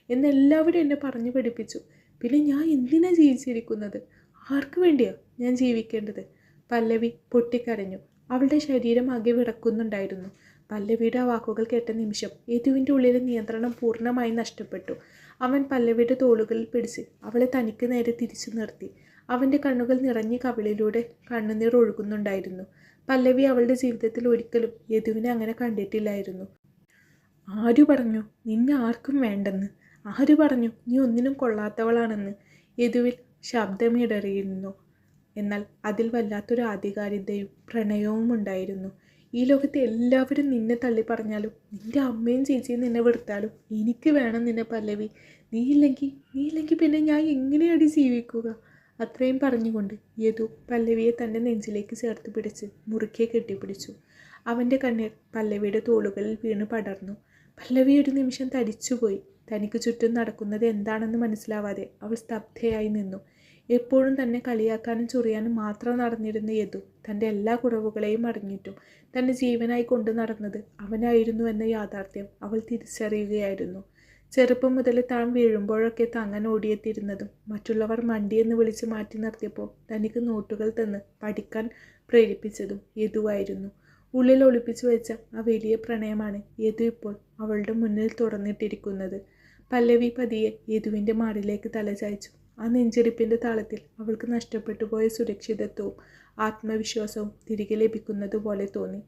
എന്നെല്ലാവരും എന്നെ പറഞ്ഞു പഠിപ്പിച്ചു. പിന്നെ ഞാൻ എന്തിനാണ് ജീവിച്ചിരിക്കുന്നത്? ആർക്ക് വേണ്ടിയാണ് ഞാൻ ജീവിക്കേണ്ടത്? പല്ലവി പൊട്ടിക്കരഞ്ഞു. അവളുടെ ശരീരം ആകെ വിറക്കുന്നുണ്ടായിരുന്നു. പല്ലവിയുടെ ആ വാക്കുകൾ കേട്ട നിമിഷം യദുവിൻ്റെ ഉള്ളിലെ നിയന്ത്രണം പൂർണ്ണമായി നഷ്ടപ്പെട്ടു. അവൻ പല്ലവിയുടെ തോളുകളിൽ പിടിച്ച് അവളെ തനിക്ക് നേരെ തിരിച്ചു നിർത്തി. അവൻ്റെ കണ്ണുകൾ നിറഞ്ഞ കവിളിലൂടെ കണ്ണുനീർ ഒഴുകുന്നുണ്ടായിരുന്നു. പല്ലവി അവളുടെ ജീവിതത്തിൽ ഒരിക്കലും യദുവിനെ അങ്ങനെ കണ്ടിട്ടില്ലായിരുന്നു. ആരു പറഞ്ഞു നിന്നെ ആർക്കും വേണ്ടെന്ന്? ആര് പറഞ്ഞു നീ ഒന്നിനും കൊള്ളാത്തവളാണെന്ന്? യദുവിൽ ശബ്ദമിടറിയിരുന്നു. എന്നാൽ അതിൽ വല്ലാത്തൊരു ആധികാരികതയും പ്രണയവും ഉണ്ടായിരുന്നു. ഈ ലോകത്തെ എല്ലാവരും നിന്നെ തള്ളി പറഞ്ഞാലും നിൻ്റെ അമ്മയും ചേച്ചിയും നിന്നെ വെറുത്താലും എനിക്ക് വേണം നിന്നെ പല്ലവി. നീയില്ലെങ്കിൽ പിന്നെ ഞാൻ എങ്ങനെയാണ് ജീവിക്കുക? അത്രയും പറഞ്ഞുകൊണ്ട് യദു പല്ലവിയെ തൻ്റെ നെഞ്ചിലേക്ക് ചേർത്ത് പിടിച്ച് മുറുക്കെ കെട്ടിപ്പിടിച്ചു. അവൻ്റെ കണ്ണീർ പല്ലവിയുടെ തോളുകളിൽ വീണ് പടർന്നു. പല്ലവി ഒരു നിമിഷം തരിച്ചുപോയി. തനിക്ക് ചുറ്റും നടക്കുന്നത് എന്താണെന്ന് മനസ്സിലാവാതെ അവൾ സ്തബ്ധയായി നിന്നു. എപ്പോഴും തന്നെ കളിയാക്കാനും ചൊറിയാനും മാത്രം നടന്നിരുന്ന യദു തൻ്റെ എല്ലാ കുറവുകളെയും അറിഞ്ഞിട്ടും തൻ്റെ ജീവനായി കൊണ്ടു നടന്നത് അവനായിരുന്നു എന്ന യാഥാർത്ഥ്യം അവൾ തിരിച്ചറിയുകയായിരുന്നു. ചെറുപ്പം മുതൽ താൻ വീഴുമ്പോഴൊക്കെ താങ്ങാൻ ഓടിയെത്തിയിരുന്നതും മറ്റുള്ളവർ മണ്ടിയെന്ന് വിളിച്ച് മാറ്റി നിർത്തിയപ്പോൾ തനിക്ക് നോട്ടുകൾ തന്ന് പഠിക്കാൻ പ്രേരിപ്പിച്ചതും യദുവായിരുന്നു. ഉള്ളിൽ ഒളിപ്പിച്ചു വെച്ച ആ വലിയ പ്രണയമാണ് യദു ഇപ്പോൾ അവളുടെ മുന്നിൽ തുറന്നിട്ടിരിക്കുന്നത്. പല്ലവി പതിയെ യദുവിൻ്റെ മാറിലേക്ക് തലചായ്ച്ചു. ആ നെഞ്ചിരിപ്പിൻ്റെ താളത്തിൽ അവൾക്ക് നഷ്ടപ്പെട്ടു പോയ സുരക്ഷിതത്വവും ആത്മവിശ്വാസവും തിരികെ ലഭിക്കുന്നത് പോലെ തോന്നി.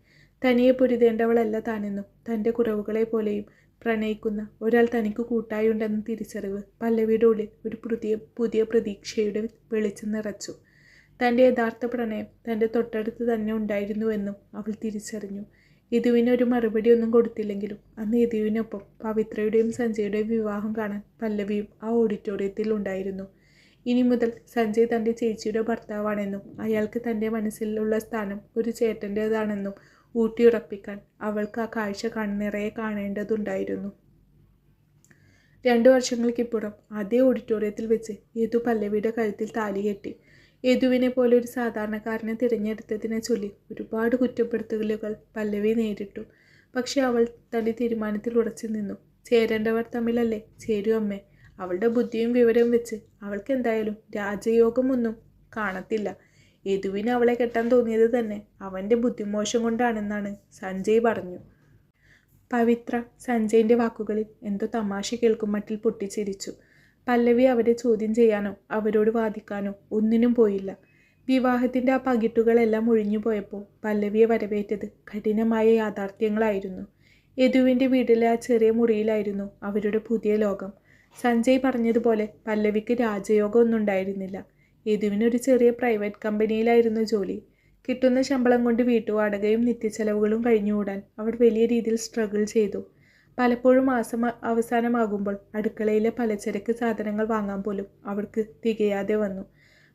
തനിയെ പൊരുതേണ്ടവളല്ല താനെന്നും തൻ്റെ കുറവുകളെ പോലെയും പ്രണയിക്കുന്ന ഒരാൾ തനിക്ക് കൂട്ടായുണ്ടെന്ന തിരിച്ചറിവ് പല്ലവിയുടെ ഉള്ളിൽ ഒരു പുതിയ പ്രതീക്ഷയുടെ വെളിച്ചം നിറച്ചു. തൻ്റെ യഥാർത്ഥ പ്രണയം തൻ്റെ തൊട്ടടുത്ത് തന്നെ ഉണ്ടായിരുന്നുവെന്നും അവൾ തിരിച്ചറിഞ്ഞു. യദുവിനൊരു മറുപടി ഒന്നും കൊടുത്തില്ലെങ്കിലും അന്ന് യദുവിനൊപ്പം പവിത്രയുടെയും സഞ്ജയുടെയും വിവാഹം കാണാൻ പല്ലവിയും ആ ഓഡിറ്റോറിയത്തിൽ ഉണ്ടായിരുന്നു. ഇനി മുതൽ സഞ്ജയ് തൻ്റെ ചേച്ചിയുടെ ഭർത്താവാണെന്നും അയാൾക്ക് തൻ്റെ മനസ്സിലുള്ള സ്ഥാനം ഒരു ചേട്ടൻ്റേതാണെന്നും ഊട്ടിയുറപ്പിക്കാൻ അവൾക്ക് ആ കാഴ്ച കണ്ണിറയെ കാണേണ്ടതുണ്ടായിരുന്നു. 2 വർഷങ്ങൾക്കിപ്പുറം അതേ ഓഡിറ്റോറിയത്തിൽ വെച്ച് യദു പല്ലവിയുടെ കഴുത്തിൽ താലി കെട്ടി. യദുവിനെ പോലെ ഒരു സാധാരണക്കാരനെ തിരഞ്ഞെടുത്തതിനെ ചൊല്ലി ഒരുപാട് കുറ്റപ്പെടുത്തലുകൾ പല്ലവി നേരിട്ടു. പക്ഷെ അവൾ തൻ്റെ തീരുമാനത്തിൽ ഉറച്ചു നിന്നു. ചേരേണ്ടവർ തമ്മിലല്ലേ ചേരൂ അമ്മേ. അവളുടെ ബുദ്ധിയും വിവരവും വെച്ച് അവൾക്ക് എന്തായാലും രാജയോഗമൊന്നും കാണത്തില്ല. യദുവിന് അവളെ കെട്ടാൻ തോന്നിയത് തന്നെ അവൻ്റെ ബുദ്ധിമോശം കൊണ്ടാണെന്നാണ് സഞ്ജയ് പറഞ്ഞു. പവിത്ര സഞ്ജയിൻ്റെ വാക്കുകളിൽ എന്തോ തമാശ കേൾക്കും മട്ടിൽ പൊട്ടിച്ചിരിച്ചു. പല്ലവി അവരെ ചോദ്യം ചെയ്യാനോ അവരോട് വാദിക്കാനോ ഒന്നിനും പോയില്ല. വിവാഹത്തിൻ്റെ ആ പകിട്ടുകളെല്ലാം ഒഴിഞ്ഞു പോയപ്പോൾ പല്ലവിയെ വരവേറ്റത് കഠിനമായ യാഥാർത്ഥ്യങ്ങളായിരുന്നു. യദുവിൻ്റെ വീട്ടിലെ ആ ചെറിയ മുറിയിലായിരുന്നു അവരുടെ പുതിയ ലോകം. സഞ്ജയ് പറഞ്ഞതുപോലെ പല്ലവിക്ക് രാജയോഗം ഒന്നും ഉണ്ടായിരുന്നില്ല. യദുവിനൊരു ചെറിയ പ്രൈവറ്റ് കമ്പനിയിലായിരുന്നു ജോലി. കിട്ടുന്ന ശമ്പളം കൊണ്ട് വീട്ടുവാടകയും നിത്യച്ചെലവുകളും കഴിഞ്ഞുകൂടാൻ അവർ വലിയ രീതിയിൽ സ്ട്രഗിൾ ചെയ്തു. പലപ്പോഴും മാസം അവസാനമാകുമ്പോൾ അടുക്കളയിലെ പലചരക്ക് സാധനങ്ങൾ വാങ്ങാൻ പോലും അവർക്ക് തികയാതെ വന്നു.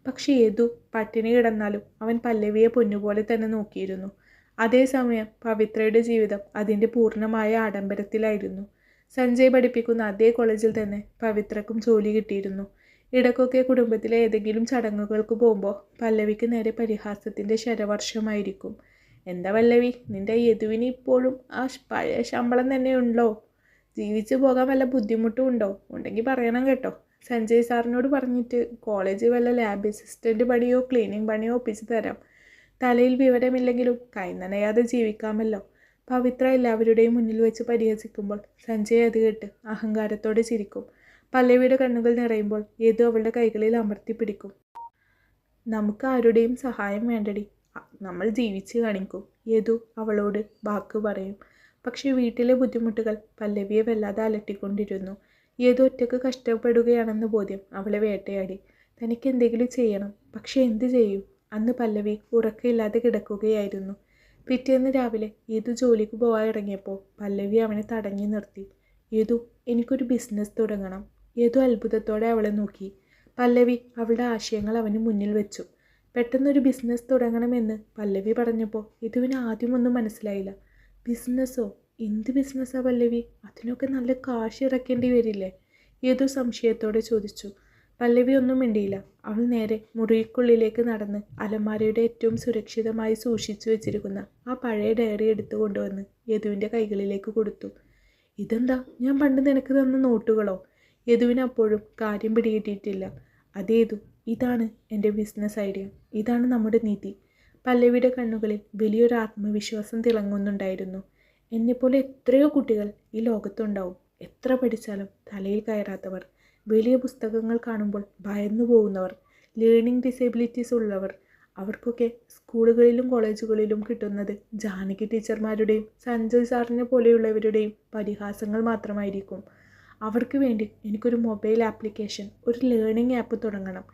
പക്ഷേ യദു പട്ടിണി കിടന്നാലും അവൻ പല്ലവിയെ പൊന്നുപോലെ തന്നെ നോക്കിയിരുന്നു. അതേസമയം പവിത്രയുടെ ജീവിതം അതിൻ്റെ പൂർണ്ണമായ ആഡംബരത്തിലായിരുന്നു. സഞ്ജയ് പഠിപ്പിക്കുന്ന അതേ കോളേജിൽ തന്നെ പവിത്രക്കും ജോലി കിട്ടിയിരുന്നു. ഇടയ്ക്കൊക്കെ കുടുംബത്തിലെ ഏതെങ്കിലും ചടങ്ങുകൾക്ക് പോകുമ്പോൾ പല്ലവിക്ക് നേരെ പരിഹാസത്തിൻ്റെ ശരവർഷമായിരിക്കും. എന്താ പല്ലവി, നിൻ്റെ യദുവിന് ഇപ്പോഴും ആ പഴയ ശമ്പളം തന്നെയുണ്ടോ? ജീവിച്ചു പോകാൻ വല്ല ബുദ്ധിമുട്ടും ഉണ്ടോ? ഉണ്ടെങ്കിൽ പറയണം കേട്ടോ. സഞ്ജയ് സാറിനോട് പറഞ്ഞിട്ട് കോളേജിൽ വല്ല ലാബ് അസിസ്റ്റൻ്റ് പണിയോ ക്ലീനിങ് പണിയോ ഒപ്പിച്ച് തരാം. തലയിൽ വിവരമില്ലെങ്കിലും കൈ നനയാതെ ജീവിക്കാമല്ലോ. പവിത്ര എല്ലാവരുടെയും മുന്നിൽ വെച്ച് പരിഹസിക്കുമ്പോൾ സഞ്ജയ് അത് കേട്ട് അഹങ്കാരത്തോടെ ചിരിക്കും. പല്ലവിയുടെ കണ്ണുകൾ നിറയുമ്പോൾ യദു അവളുടെ കൈകളിൽ അമർത്തി പിടിക്കും. നമുക്ക് ആരുടെയും സഹായം വേണ്ടടി, നമ്മൾ ജീവിച്ച് കാണിക്കും, യദു അവളോട് വാക്ക് പറയും. പക്ഷേ വീട്ടിലെ ബുദ്ധിമുട്ടുകൾ പല്ലവിയെ വല്ലാതെ അലട്ടിക്കൊണ്ടിരുന്നു. യദു ഒറ്റക്ക് കഷ്ടപ്പെടുകയാണെന്ന ബോധ്യം അവളെ വേട്ടയാടി. തനിക്ക് എന്തെങ്കിലും ചെയ്യണം, പക്ഷെ എന്ത് ചെയ്യും? അന്ന് പല്ലവി ഉറക്കമില്ലാതെ കിടക്കുകയായിരുന്നു. പിറ്റേന്ന് രാവിലെ യദു ജോലിക്ക് പോകാൻ ഇറങ്ങിയപ്പോൾ പല്ലവി അവനെ തടഞ്ഞു നിർത്തി. യദു, എനിക്കൊരു ബിസിനസ് തുടങ്ങണം. യദു അത്ഭുതത്തോടെ അവളെ നോക്കി. പല്ലവി അവളുടെ ആശയങ്ങൾ അവന് മുന്നിൽ വെച്ചു. പെട്ടെന്നൊരു ബിസിനസ് തുടങ്ങണമെന്ന് പല്ലവി പറഞ്ഞപ്പോൾ യദുവിന് ആദ്യമൊന്നും മനസ്സിലായില്ല. ബിസിനസ്സോ? എന്ത് ബിസിനസ്സാ പല്ലവി? അതിനൊക്കെ നല്ല കാശ് ഇറക്കേണ്ടി വരില്ലേ? യദു സംശയത്തോടെ ചോദിച്ചു. പല്ലവി ഒന്നും മിണ്ടിയില്ല. അവൾ നേരെ മുറിക്കുള്ളിലേക്ക് നടന്ന് അലമാരയുടെ ഏറ്റവും സുരക്ഷിതമായി സൂക്ഷിച്ചു വെച്ചിരിക്കുന്ന ആ പഴയ ഡയറി എടുത്തു കൊണ്ടുവന്ന് യദുവിൻ്റെ കൈകളിലേക്ക് കൊടുത്തു. ഇതെന്താ, ഞാൻ പണ്ട് നിനക്ക് തന്ന നോട്ടുകളോ? യദുവിന് അപ്പോഴും കാര്യം പിടികിട്ടിയിട്ടില്ല. അതേതു, ഇതാണ് എൻ്റെ ബിസിനസ് ഐഡിയ, ഇതാണ് നമ്മുടെ നീതി. പല്ലവിയുടെ കണ്ണുകളിൽ വലിയൊരു ആത്മവിശ്വാസം തിളങ്ങുന്നുണ്ടായിരുന്നു. എന്നെപ്പോലെ എത്രയോ കുട്ടികൾ ഈ ലോകത്തുണ്ടാവും. എത്ര പഠിച്ചാലും തലയിൽ കയറാത്തവർ, വലിയ പുസ്തകങ്ങൾ കാണുമ്പോൾ ഭയന്നു പോകുന്നവർ, ലേണിംഗ് ഡിസേബിലിറ്റീസ് ഉള്ളവർ. അവർക്കൊക്കെ സ്കൂളുകളിലും കോളേജുകളിലും കിട്ടുന്നത് ജാനകി ടീച്ചർമാരുടെയും സഞ്ജയ് സാറിനെ പോലെയുള്ളവരുടെയും പരിഹാസങ്ങൾ മാത്രമായിരിക്കും. അവർക്ക് വേണ്ടി എനിക്കൊരു മൊബൈൽ ആപ്ലിക്കേഷൻ, ഒരു ലേണിംഗ് ആപ്പ് തുടങ്ങണം.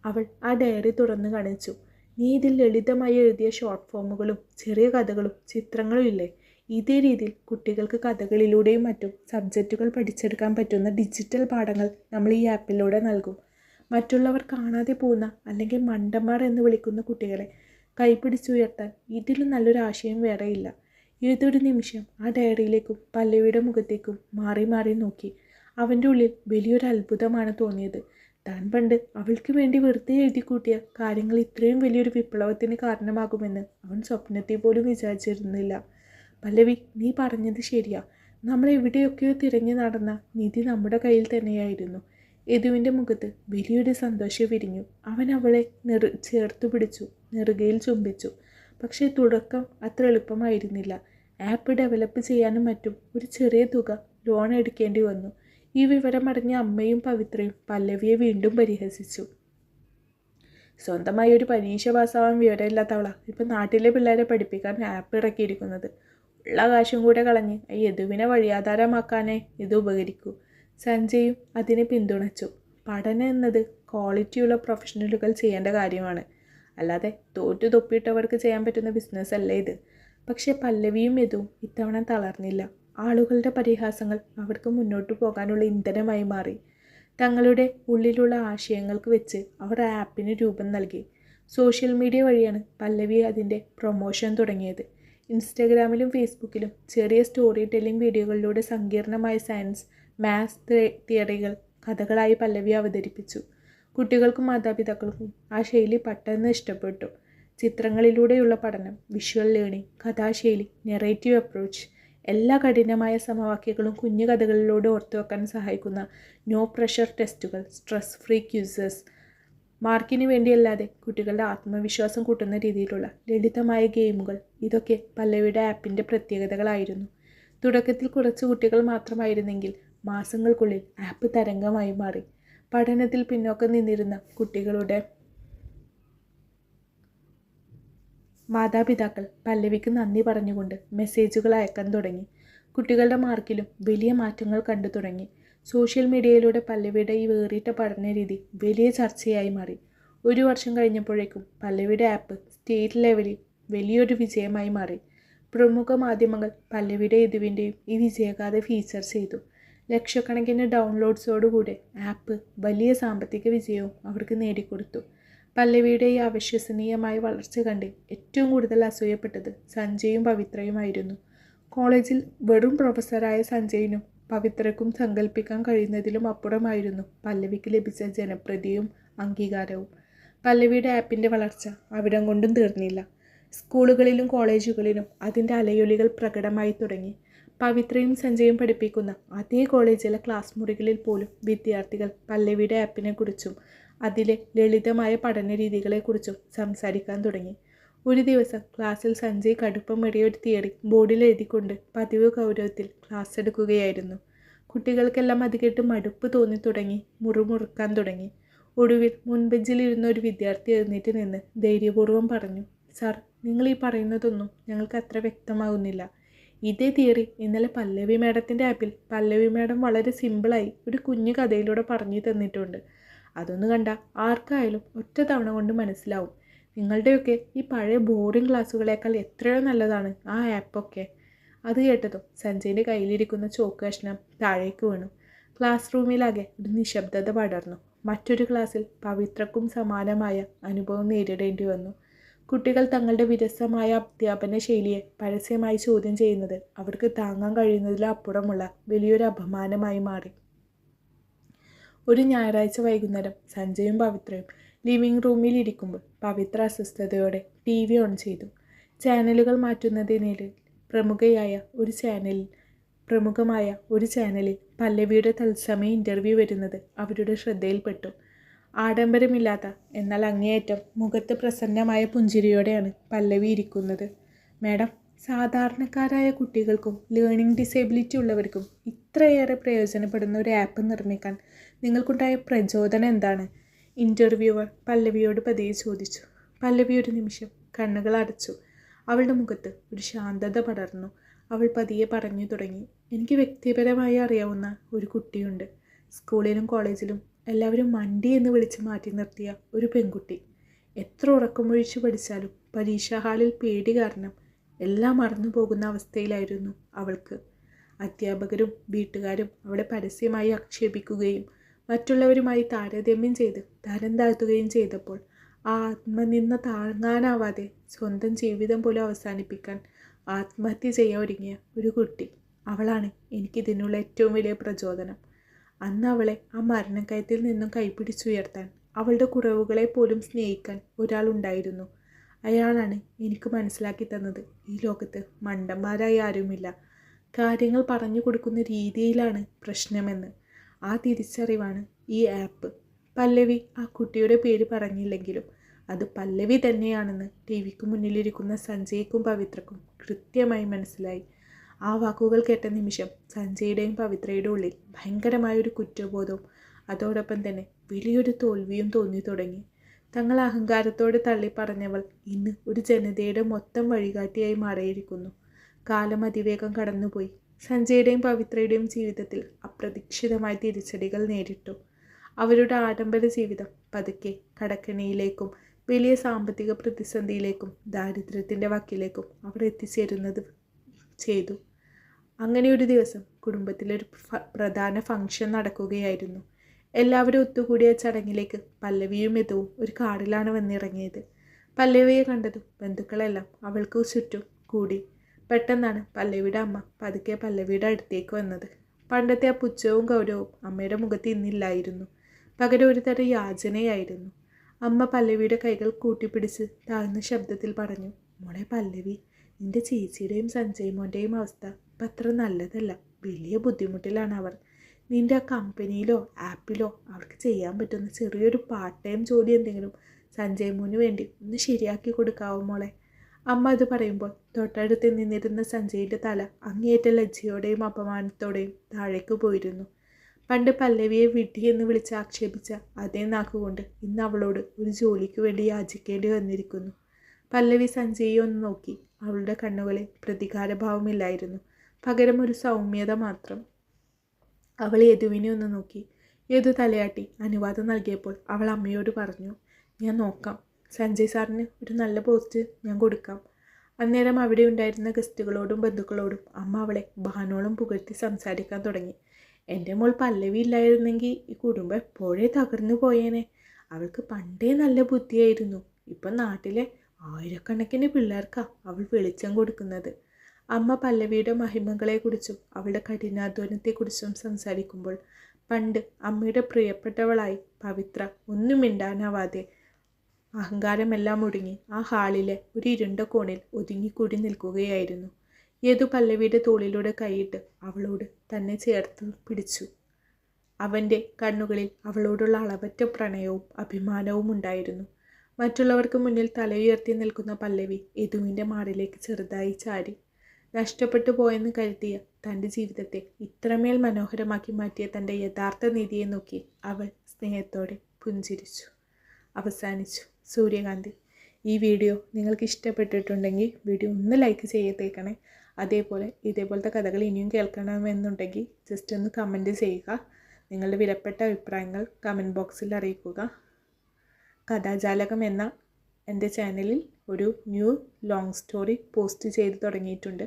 അവൾ ആ ഡയറി തുറന്നു കാണിച്ചു. നീ ഇതിൽ ലളിതമായി എഴുതിയ ഷോർട്ട് ഫോമുകളും ചെറിയ കഥകളും ചിത്രങ്ങളും ഇല്ലേ? ഇതേ രീതിയിൽ കുട്ടികൾക്ക് കഥകളിലൂടെയും മറ്റും സബ്ജക്റ്റുകൾ പഠിച്ചെടുക്കാൻ പറ്റുന്ന ഡിജിറ്റൽ പാഠങ്ങൾ നമ്മൾ ഈ ആപ്പിലൂടെ നൽകും. മറ്റുള്ളവർ കാണാതെ പോകുന്ന അല്ലെങ്കിൽ മണ്ടന്മാർ എന്ന് വിളിക്കുന്ന കുട്ടികളെ കൈപിടിച്ചുയർത്താൻ ഇതിലും നല്ലൊരു ആശയം വേറെയില്ല. ഏതൊരു നിമിഷം ആ ഡയറിയിലേക്കും പല്ലവിയുടെ മുഖത്തേക്കും മാറി മാറി നോക്കി. അവൻ്റെ ഉള്ളിൽ വലിയൊരു അത്ഭുതമാണ് തോന്നിയത്. താൻ പണ്ട് അവൾക്ക് വേണ്ടി വെറുതെ എഴുതി കൂട്ടിയ കാര്യങ്ങൾ ഇത്രയും വലിയൊരു വിപ്ലവത്തിന് കാരണമാകുമെന്ന് അവൻ സ്വപ്നത്തിൽ പോലും വിചാരിച്ചിരുന്നില്ല. പല്ലവി, നീ പറഞ്ഞത് ശരിയാ. നമ്മൾ എവിടെയൊക്കെയോ തിരഞ്ഞു നടന്ന നിധി നമ്മുടെ കയ്യിൽ തന്നെയായിരുന്നു. യദുവിൻ്റെ മുഖത്ത് വലിയൊരു സന്തോഷം വിരിഞ്ഞു. അവൻ അവളെ ചേർത്തു പിടിച്ചു, നെറുകയിൽ ചുംബിച്ചു. പക്ഷേ തുടക്കം അത്ര എളുപ്പമായിരുന്നില്ല. ആപ്പ് ഡെവലപ്പ് ചെയ്യാനും മറ്റും ഒരു ചെറിയ തുക ലോൺ എടുക്കേണ്ടി വന്നു. ഈ വിവരമറിഞ്ഞ അമ്മയും പവിത്രയും പല്ലവിയെ വീണ്ടും പരിഹസിച്ചു. സ്വന്തമായി ഒരു പരീക്ഷ പാസ്സാവാൻ വിവരമില്ലാത്തവളാ ഇപ്പം നാട്ടിലെ പിള്ളേരെ പഠിപ്പിക്കാൻ ആപ്പ് ഇറക്കിയിരിക്കുന്നത്. ഉള്ള കാശും കൂടെ കളഞ്ഞ് യദുവിനെ വഴിയാധാരമാക്കാനേ ഇത് ഉപകരിക്കൂ. സഞ്ജയും അതിനെ പിന്തുണച്ചു. പഠനം എന്നത് ക്വാളിറ്റിയുള്ള പ്രൊഫഷണലുകൾ ചെയ്യേണ്ട കാര്യമാണ്. അല്ലാതെ തോറ്റു തൊപ്പിയിട്ടവർക്ക് ചെയ്യാൻ പറ്റുന്ന ബിസിനസ് അല്ല ഇത്. പക്ഷേ പല്ലവിയും യദുവും ഇത്തവണ തളർന്നില്ല. ആളുകളുടെ പരിഹാസങ്ങൾ അവർക്ക് മുന്നോട്ടു പോകാനുള്ള ഇന്ധനമായി മാറി. തങ്ങളുടെ ഉള്ളിലുള്ള ആശയങ്ങൾക്ക് വെച്ച് അവർ ആപ്പിന് രൂപം നൽകി. സോഷ്യൽ മീഡിയ വഴിയാണ് പല്ലവി അതിൻ്റെ പ്രൊമോഷൻ തുടങ്ങിയത്. ഇൻസ്റ്റഗ്രാമിലും ഫേസ്ബുക്കിലും ചെറിയ സ്റ്റോറി ടെല്ലിംഗ് വീഡിയോകളിലൂടെ സങ്കീർണമായ സയൻസ്, മാത്സ് തിയറികൾ കഥകളായി പല്ലവി അവതരിപ്പിച്ചു. കുട്ടികൾക്കും മാതാപിതാക്കൾക്കും ആ ശൈലി പെട്ടെന്ന് ഇഷ്ടപ്പെട്ടു. ചിത്രങ്ങളിലൂടെയുള്ള പഠനം, വിഷ്വൽ ലേണിംഗ്, കഥാശൈലി, നെറേറ്റീവ് അപ്രോച്ച്, എല്ലാ കഠിനമായ സമവാക്യങ്ങളും കുഞ്ഞു കഥകളിലൂടെ ഓർത്തുവെക്കാൻ സഹായിക്കുന്ന നോ പ്രഷർ ടെസ്റ്റുകൾ, സ്ട്രെസ് ഫ്രീ ക്വിസസ്, മാർക്കിന് വേണ്ടിയല്ലാതെ കുട്ടികളുടെ ആത്മവിശ്വാസം കൂട്ടുന്ന രീതിയിലുള്ള ലളിതമായ ഗെയിമുകൾ, ഇതൊക്കെ പല്ലവിയുടെ ആപ്പിൻ്റെ പ്രത്യേകതകളായിരുന്നു. തുടക്കത്തിൽ കുറച്ച് കുട്ടികൾ മാത്രമായിരുന്നെങ്കിൽ മാസങ്ങൾക്കുള്ളിൽ ആപ്പ് തരംഗമായി മാറി. പഠനത്തിൽ പിന്നോക്കം നിന്നിരുന്ന കുട്ടികളുടെ മാതാപിതാക്കൾ പല്ലവിക്ക് നന്ദി പറഞ്ഞുകൊണ്ട് മെസ്സേജുകൾ അയക്കാൻ തുടങ്ങി. കുട്ടികളുടെ മാർക്കിലും വലിയ മാറ്റങ്ങൾ കണ്ടു തുടങ്ങി. സോഷ്യൽ മീഡിയയിലൂടെ പല്ലവിയുടെ ഈ വേറിട്ട പഠന രീതി വലിയ ചർച്ചയായി മാറി. 1 വർഷം കഴിഞ്ഞപ്പോഴേക്കും പല്ലവിയുടെ ആപ്പ് സ്റ്റേറ്റ് ലെവലിൽ വലിയൊരു വിജയമായി മാറി. പ്രമുഖ മാധ്യമങ്ങൾ പല്ലവിയുടെ യദുവിൻ്റെയും ഈ വിജയഗാഥ ഫീച്ചർ ചെയ്തു. ലക്ഷക്കണക്കിന് ഡൗൺലോഡ്സോടുകൂടെ ആപ്പ് വലിയ സാമ്പത്തിക വിജയവും അവർക്ക് നേടിക്കൊടുത്തു. പല്ലവിയുടെ ഈ അവിശ്വസനീയമായ വളർച്ച കണ്ട് ഏറ്റവും കൂടുതൽ അസൂയപ്പെട്ടത് സഞ്ജയും പവിത്രയുമായിരുന്നു. കോളേജിൽ വെറും പ്രൊഫസറായ സഞ്ജയിനും പവിത്രയ്ക്കും സങ്കല്പിക്കാൻ കഴിയുന്നതിലും അപ്പുറമായിരുന്നു പല്ലവിക്ക് ലഭിച്ച ജനപ്രീതിയും അംഗീകാരവും. പല്ലവിയുടെ ആപ്പിൻ്റെ വളർച്ച അവിടം കൊണ്ടും തീർന്നില്ല. സ്കൂളുകളിലും കോളേജുകളിലും അതിൻ്റെ അലയൊലികൾ പ്രകടമായി തുടങ്ങി. പവിത്രയും സഞ്ജയും പഠിപ്പിക്കുന്ന അതേ കോളേജിലെ ക്ലാസ് മുറികളിൽ പോലും വിദ്യാർത്ഥികൾ പല്ലവിയുടെ ആപ്പിനെക്കുറിച്ചും അതിലെ ലളിതമായ പഠന രീതികളെക്കുറിച്ചും സംസാരിക്കാൻ തുടങ്ങി. ഒരു ദിവസം ക്ലാസ്സിൽ സഞ്ജയ് കടുപ്പമേറിയ ഒരു തിയറി ബോർഡിൽ എഴുതിക്കൊണ്ട് പതിവ് ഗൗരവത്തിൽ ക്ലാസ് എടുക്കുകയായിരുന്നു. കുട്ടികൾക്കെല്ലാം അത് കേട്ട് മടുപ്പ് തോന്നി തുടങ്ങി, മുറുമുറുക്കാൻ തുടങ്ങി. ഒടുവിൽ മുൻബെഞ്ചിലിരുന്ന ഒരു വിദ്യാർത്ഥി എഴുന്നേറ്റ് നിന്ന് ധൈര്യപൂർവ്വം പറഞ്ഞു, "സാർ, നിങ്ങൾ ഈ പറയുന്നതൊന്നും ഞങ്ങൾക്ക് അത്ര വ്യക്തമാകുന്നില്ല. ഇതേ തിയറി ഇന്നലെ പല്ലവി മാഡത്തിൻ്റെ ആപ്പിൽ പല്ലവി മാഡം വളരെ സിമ്പിളായി ഒരു കുഞ്ഞു കഥയിലൂടെ പറഞ്ഞു തന്നിട്ടുണ്ട്. അതൊന്ന് കണ്ടാൽ ആർക്കായാലും ഒറ്റ തവണ കൊണ്ട് മനസ്സിലാവും. നിങ്ങളുടെയൊക്കെ ഈ പഴയ ബോറിംഗ് ക്ലാസ്സുകളേക്കാൾ എത്രയോ നല്ലതാണ് ആ ആപ്പൊക്കെ." അത് കേട്ടതും സഞ്ജയിൻ്റെ കയ്യിലിരിക്കുന്ന ചോക്ക് കഷ്ണം താഴേക്ക് വീണു. ക്ലാസ് റൂമിലാകെ ഒരു നിശബ്ദത പടർന്നു. മറ്റൊരു ക്ലാസ്സിൽ പവിത്രക്കും സമാനമായ അനുഭവം നേരിടേണ്ടി വന്നു. കുട്ടികൾ തങ്ങളുടെ വിരസമായ അധ്യാപന ശൈലിയെ പരസ്യമായി ചോദ്യം ചെയ്യുന്നത് അവർക്ക് താങ്ങാൻ കഴിയുന്നതിലും അപ്പുറമുള്ള വലിയൊരു അപമാനമായി മാറി. ഒരു ഞായറാഴ്ച വൈകുന്നേരം സഞ്ജയും പവിത്രയും ലിവിംഗ് റൂമിൽ ഇരിക്കുമ്പോൾ പവിത്ര അസ്വസ്ഥതയോടെ TV ഓൺ ചെയ്തു. ചാനലുകൾ മാറ്റുന്നതിനിടയിൽ പ്രമുഖമായ ഒരു ചാനലിൽ പല്ലവിയുടെ തത്സമയ ഇൻ്റർവ്യൂ വരുന്നത് അവരുടെ ശ്രദ്ധയിൽപ്പെട്ടു. ആഡംബരമില്ലാത്ത എന്നാൽ അങ്ങേയറ്റം മുഖത്ത് പ്രസന്നമായ പുഞ്ചിരിയോടെയാണ് പല്ലവി ഇരിക്കുന്നത്. "മാഡം, സാധാരണക്കാരായ കുട്ടികൾക്കും ലേണിംഗ് ഡിസേബിലിറ്റി ഉള്ളവർക്കും ഇത്രയേറെ പ്രയോജനപ്പെടുന്ന ഒരു ആപ്പ് നിർമ്മിക്കാൻ നിങ്ങൾക്കുണ്ടായ പ്രചോദനം എന്താണ്?" ഇൻ്റർവ്യൂവർ പല്ലവിയോട് പതിയെ ചോദിച്ചു. പല്ലവി ഒരു നിമിഷം കണ്ണുകൾ അടച്ചു. അവളുടെ മുഖത്ത് ഒരു ശാന്തത പടർന്നു. അവൾ പതിയെ പറഞ്ഞു തുടങ്ങി, "എനിക്ക് വ്യക്തിപരമായി അറിയാവുന്ന ഒരു കുട്ടിയുണ്ട്. സ്കൂളിലും കോളേജിലും എല്ലാവരും മണ്ടി എന്ന് വിളിച്ച് മാറ്റി നിർത്തിയ ഒരു പെൺകുട്ടി. എത്ര ഉറക്കമൊഴിച്ച് പഠിച്ചാലും പരീക്ഷാ ഹാളിൽ പേടി കാരണം എല്ലാം മറന്നു പോകുന്ന അവസ്ഥയിലായിരുന്നു അവൾക്ക്. അധ്യാപകരും വീട്ടുകാരും അവളെ പരസ്യമായി ആക്ഷേപിക്കുകയും മറ്റുള്ളവരുമായി താരതമ്യം ചെയ്ത് തരം താഴ്ത്തുകയും ചെയ്തപ്പോൾ ആ ആത്മനിന്ദ താങ്ങാനാവാതെ സ്വന്തം ജീവിതം പോലും അവസാനിപ്പിക്കാൻ ആത്മഹത്യ ചെയ്യാൻ ഒരുങ്ങിയ ഒരു കുട്ടി. അവളാണ് എനിക്കിതിനുള്ള ഏറ്റവും വലിയ പ്രചോദനം. അന്ന് അവളെ ആ മരണക്കയത്തിൽ നിന്നും കൈപിടിച്ചുയർത്താൻ, അവളുടെ കുറവുകളെ പോലും സ്നേഹിക്കാൻ ഒരാളുണ്ടായിരുന്നു. അയാളാണ് എനിക്ക് മനസ്സിലാക്കി തന്നത് ഈ ലോകത്ത് മണ്ടന്മാരായി ആരുമില്ല, കാര്യങ്ങൾ പറഞ്ഞു കൊടുക്കുന്ന രീതിയിലാണ് പ്രശ്നമെന്ന്. ആ തിരിച്ചറിവാണ് ഈ ആപ്പ്." പല്ലവി ആ കുട്ടിയുടെ പേര് പറഞ്ഞില്ലെങ്കിലും അത് പല്ലവി തന്നെയാണെന്ന് TVക്ക് മുന്നിലിരിക്കുന്ന സഞ്ജയ്ക്കും പവിത്രക്കും കൃത്യമായി മനസ്സിലായി. ആ വാക്കുകൾ കേട്ട നിമിഷം സഞ്ജയുടെയും പവിത്രയുടെ ഉള്ളിൽ ഭയങ്കരമായൊരു കുറ്റബോധവും അതോടൊപ്പം തന്നെ വലിയൊരു തോൽവിയും തോന്നി തുടങ്ങി. തങ്ങൾ അഹങ്കാരത്തോടെ തള്ളിപ്പറഞ്ഞവൾ ഇന്ന് ഒരു ജനതയുടെ മൊത്തം വഴികാട്ടിയായി മാറിയിരിക്കുന്നു. കാലം അതിവേഗം കടന്നുപോയി. സഞ്ജയുടെയും പവിത്രയുടെയും ജീവിതത്തിൽ അപ്രതീക്ഷിതമായ തിരിച്ചടികൾ നേരിട്ടു. അവരുടെ ആഡംബര ജീവിതം പതുക്കെ കടക്കെണിയിലേക്കും വലിയ സാമ്പത്തിക പ്രതിസന്ധിയിലേക്കും ദാരിദ്ര്യത്തിൻ്റെ വക്കിലേക്കും അവർ എത്തിച്ചേരുന്നത് ചെയ്തു. അങ്ങനെ ഒരു ദിവസം കുടുംബത്തിലൊരു പ്രധാന ഫംഗ്ഷൻ നടക്കുകയായിരുന്നു. എല്ലാവരും ഒത്തുകൂടിയ ചടങ്ങിലേക്ക് പല്ലവിയും യദുവും ഒരു കാറിലാണ് വന്നിറങ്ങിയത്. പല്ലവിയെ കണ്ടതും ബന്ധുക്കളെല്ലാം അവൾക്ക് ചുറ്റും കൂടി. പെട്ടെന്നാണ് പല്ലവിയുടെ അമ്മ പതുക്കെ പല്ലവിയുടെ അടുത്തേക്ക് വന്നത്. പണ്ടത്തെ ആ പുച്ഛവും ഗൗരവവും അമ്മയുടെ മുഖത്ത് ഇന്നില്ലായിരുന്നു. പകരം ഒരു തരം യാചനയായിരുന്നു. അമ്മ പല്ലവിയുടെ കൈകൾ കൂട്ടിപ്പിടിച്ച് താഴ്ന്ന ശബ്ദത്തിൽ പറഞ്ഞു, മോളെ പല്ലവി, നിന്റെ ചേച്ചിയുടെയും സഞ്ജയ് മോൻ്റെയും അവസ്ഥ ഇപ്പം അത്ര നല്ലതല്ല. വലിയ ബുദ്ധിമുട്ടിലാണ് അവർ. നിൻ്റെ ആ കമ്പനിയിലോ ആപ്പിലോ അവർക്ക് ചെയ്യാൻ പറ്റുന്ന ചെറിയൊരു പാർട്ട് ടൈം ജോലി എന്തെങ്കിലും സഞ്ജയ് മോന് വേണ്ടി ഒന്ന് ശരിയാക്കി കൊടുക്കാവോ മോളെ? അമ്മ അത് പറയുമ്പോൾ തൊട്ടടുത്ത് നിന്നിരുന്ന സഞ്ജയിൻ്റെ തല അങ്ങേയറ്റ ലജ്ജയോടെയും അപമാനത്തോടെയും താഴേക്ക് പോയിരുന്നു. പണ്ട് പല്ലവിയെ വിഡ്ഢി എന്ന് വിളിച്ച് ആക്ഷേപിച്ച അതേ നാക്കുകൊണ്ട് ഇന്ന് അവളോട് ഒരു ജോലിക്ക് വേണ്ടി യാചിക്കേണ്ടി വന്നിരിക്കുന്നു. പല്ലവി സഞ്ജയെ ഒന്ന് നോക്കി. അവളുടെ കണ്ണുകളിൽ പ്രതികാരഭാവമില്ലായിരുന്നു, പകരം ഒരു സൗമ്യത മാത്രം. അവൾ യദുവിനെ ഒന്ന് നോക്കി. യദു തലയാട്ടി അനുവാദം നൽകിയപ്പോൾ അവൾ അമ്മയോട് പറഞ്ഞു, ഞാൻ നോക്കാം. സഞ്ജയ് സാറിന് ഒരു നല്ല പോസ്റ്റ് ഞാൻ കൊടുക്കാം. അന്നേരം അവിടെ ഉണ്ടായിരുന്ന ഗസ്റ്റുകളോടും ബന്ധുക്കളോടും അമ്മ അവളെ ബഹനോളം പുകഴ്ത്തി സംസാരിക്കാൻ തുടങ്ങി. എൻ്റെ മോൾ പല്ലവി ഇല്ലായിരുന്നെങ്കിൽ ഈ കുടുംബം എപ്പോഴേ തകർന്നു പോയേനെ. അവൾക്ക് പണ്ടേ നല്ല ബുദ്ധിയായിരുന്നു. ഇപ്പം നാട്ടിലെ ആയിരക്കണക്കിന് പിള്ളേർക്കാണ് അവൾ വെളിച്ചം കൊടുക്കുന്നത്. അമ്മ പല്ലവിയുടെ മഹിമകളെക്കുറിച്ചും അവളുടെ കഠിനാധ്വാനത്തെക്കുറിച്ചും സംസാരിക്കുമ്പോൾ പണ്ട് അമ്മയുടെ പ്രിയപ്പെട്ടവളായി പവിത്ര ഒന്നും മിണ്ടാനാവാതെ അഹങ്കാരമെല്ലാം ഒടുങ്ങി ആ ഹാളിലെ ഒരു ഇരുണ്ട കോണിൽ ഒതുങ്ങിക്കൂടി നിൽക്കുകയായിരുന്നു. യദു പല്ലവിയുടെ തോളിലൂടെ കൈയിട്ട് അവളോട് തന്നെ ചേർത്ത് പിടിച്ചു. അവൻ്റെ കണ്ണുകളിൽ അവളോടുള്ള അളവറ്റ പ്രണയവും അഭിമാനവും ഉണ്ടായിരുന്നു. മറ്റുള്ളവർക്ക് മുന്നിൽ തലയുയർത്തി നിൽക്കുന്ന പല്ലവി യദുവിൻ്റെ മാറിലേക്ക് ചെറുതായി ചാരി. നഷ്ടപ്പെട്ടു പോയെന്ന് കരുതിയ തൻ്റെ ജീവിതത്തെ ഇത്രമേൽ മനോഹരമാക്കി മാറ്റിയ തൻ്റെ യഥാർത്ഥ നീതിയെ നോക്കി അവൾ സ്നേഹത്തോടെ പുഞ്ചിരിച്ചു. അവസാനിച്ചു. സൂര്യകാന്തി. ഈ വീഡിയോ നിങ്ങൾക്ക് ഇഷ്ടപ്പെട്ടിട്ടുണ്ടെങ്കിൽ വീഡിയോ ഒന്ന് ലൈക്ക് ചെയ്തേക്കണേ. അതേപോലെ ഇതേപോലത്തെ കഥകൾ ഇനിയും കേൾക്കണമെന്നുണ്ടെങ്കിൽ ജസ്റ്റ് ഒന്ന് കമൻറ്റ് ചെയ്യുക. നിങ്ങളുടെ വിലപ്പെട്ട അഭിപ്രായങ്ങൾ കമൻറ്റ് ബോക്സിൽ അറിയിക്കുക. കഥാജാലകം എന്ന എൻ്റെ ചാനലിൽ ഒരു ന്യൂ ലോങ് സ്റ്റോറി പോസ്റ്റ് ചെയ്ത് തുടങ്ങിയിട്ടുണ്ട്.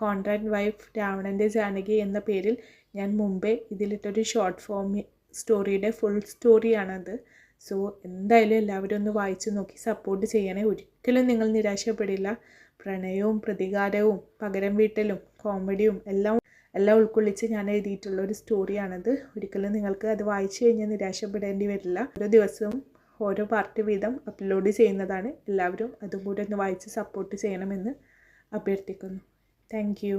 കോൺട്രാക്ട് വൈഫ് രാവണൻ്റെ ജാനകി എന്ന പേരിൽ ഞാൻ മുമ്പേ ഇതിലിട്ടൊരു ഷോർട്ട് ഫോം സ്റ്റോറിയുടെ ഫുൾ സ്റ്റോറിയാണത്. സോ എന്തായാലും എല്ലാവരും ഒന്ന് വായിച്ച് നോക്കി സപ്പോർട്ട് ചെയ്യണേ. ഒരിക്കലും നിങ്ങൾ നിരാശപ്പെടില്ല. പ്രണയവും പ്രതികാരവും പകരം വീട്ടലും കോമഡിയും എല്ലാം ഉൾക്കൊള്ളിച്ച് ഞാൻ എഴുതിയിട്ടുള്ള ഒരു സ്റ്റോറിയാണത്. ഒരിക്കലും നിങ്ങൾക്ക് അത് വായിച്ചു കഴിഞ്ഞാൽ നിരാശപ്പെടേണ്ടി വരില്ല. ഓരോ ദിവസവും ഓരോ പാർട്ട് വീതം അപ്ലോഡ് ചെയ്യുന്നതാണ്. എല്ലാവരും അതും കൂടെ ഒന്ന് വായിച്ച് സപ്പോർട്ട് ചെയ്യണമെന്ന് അഭ്യർത്ഥിക്കുന്നു. Thank you.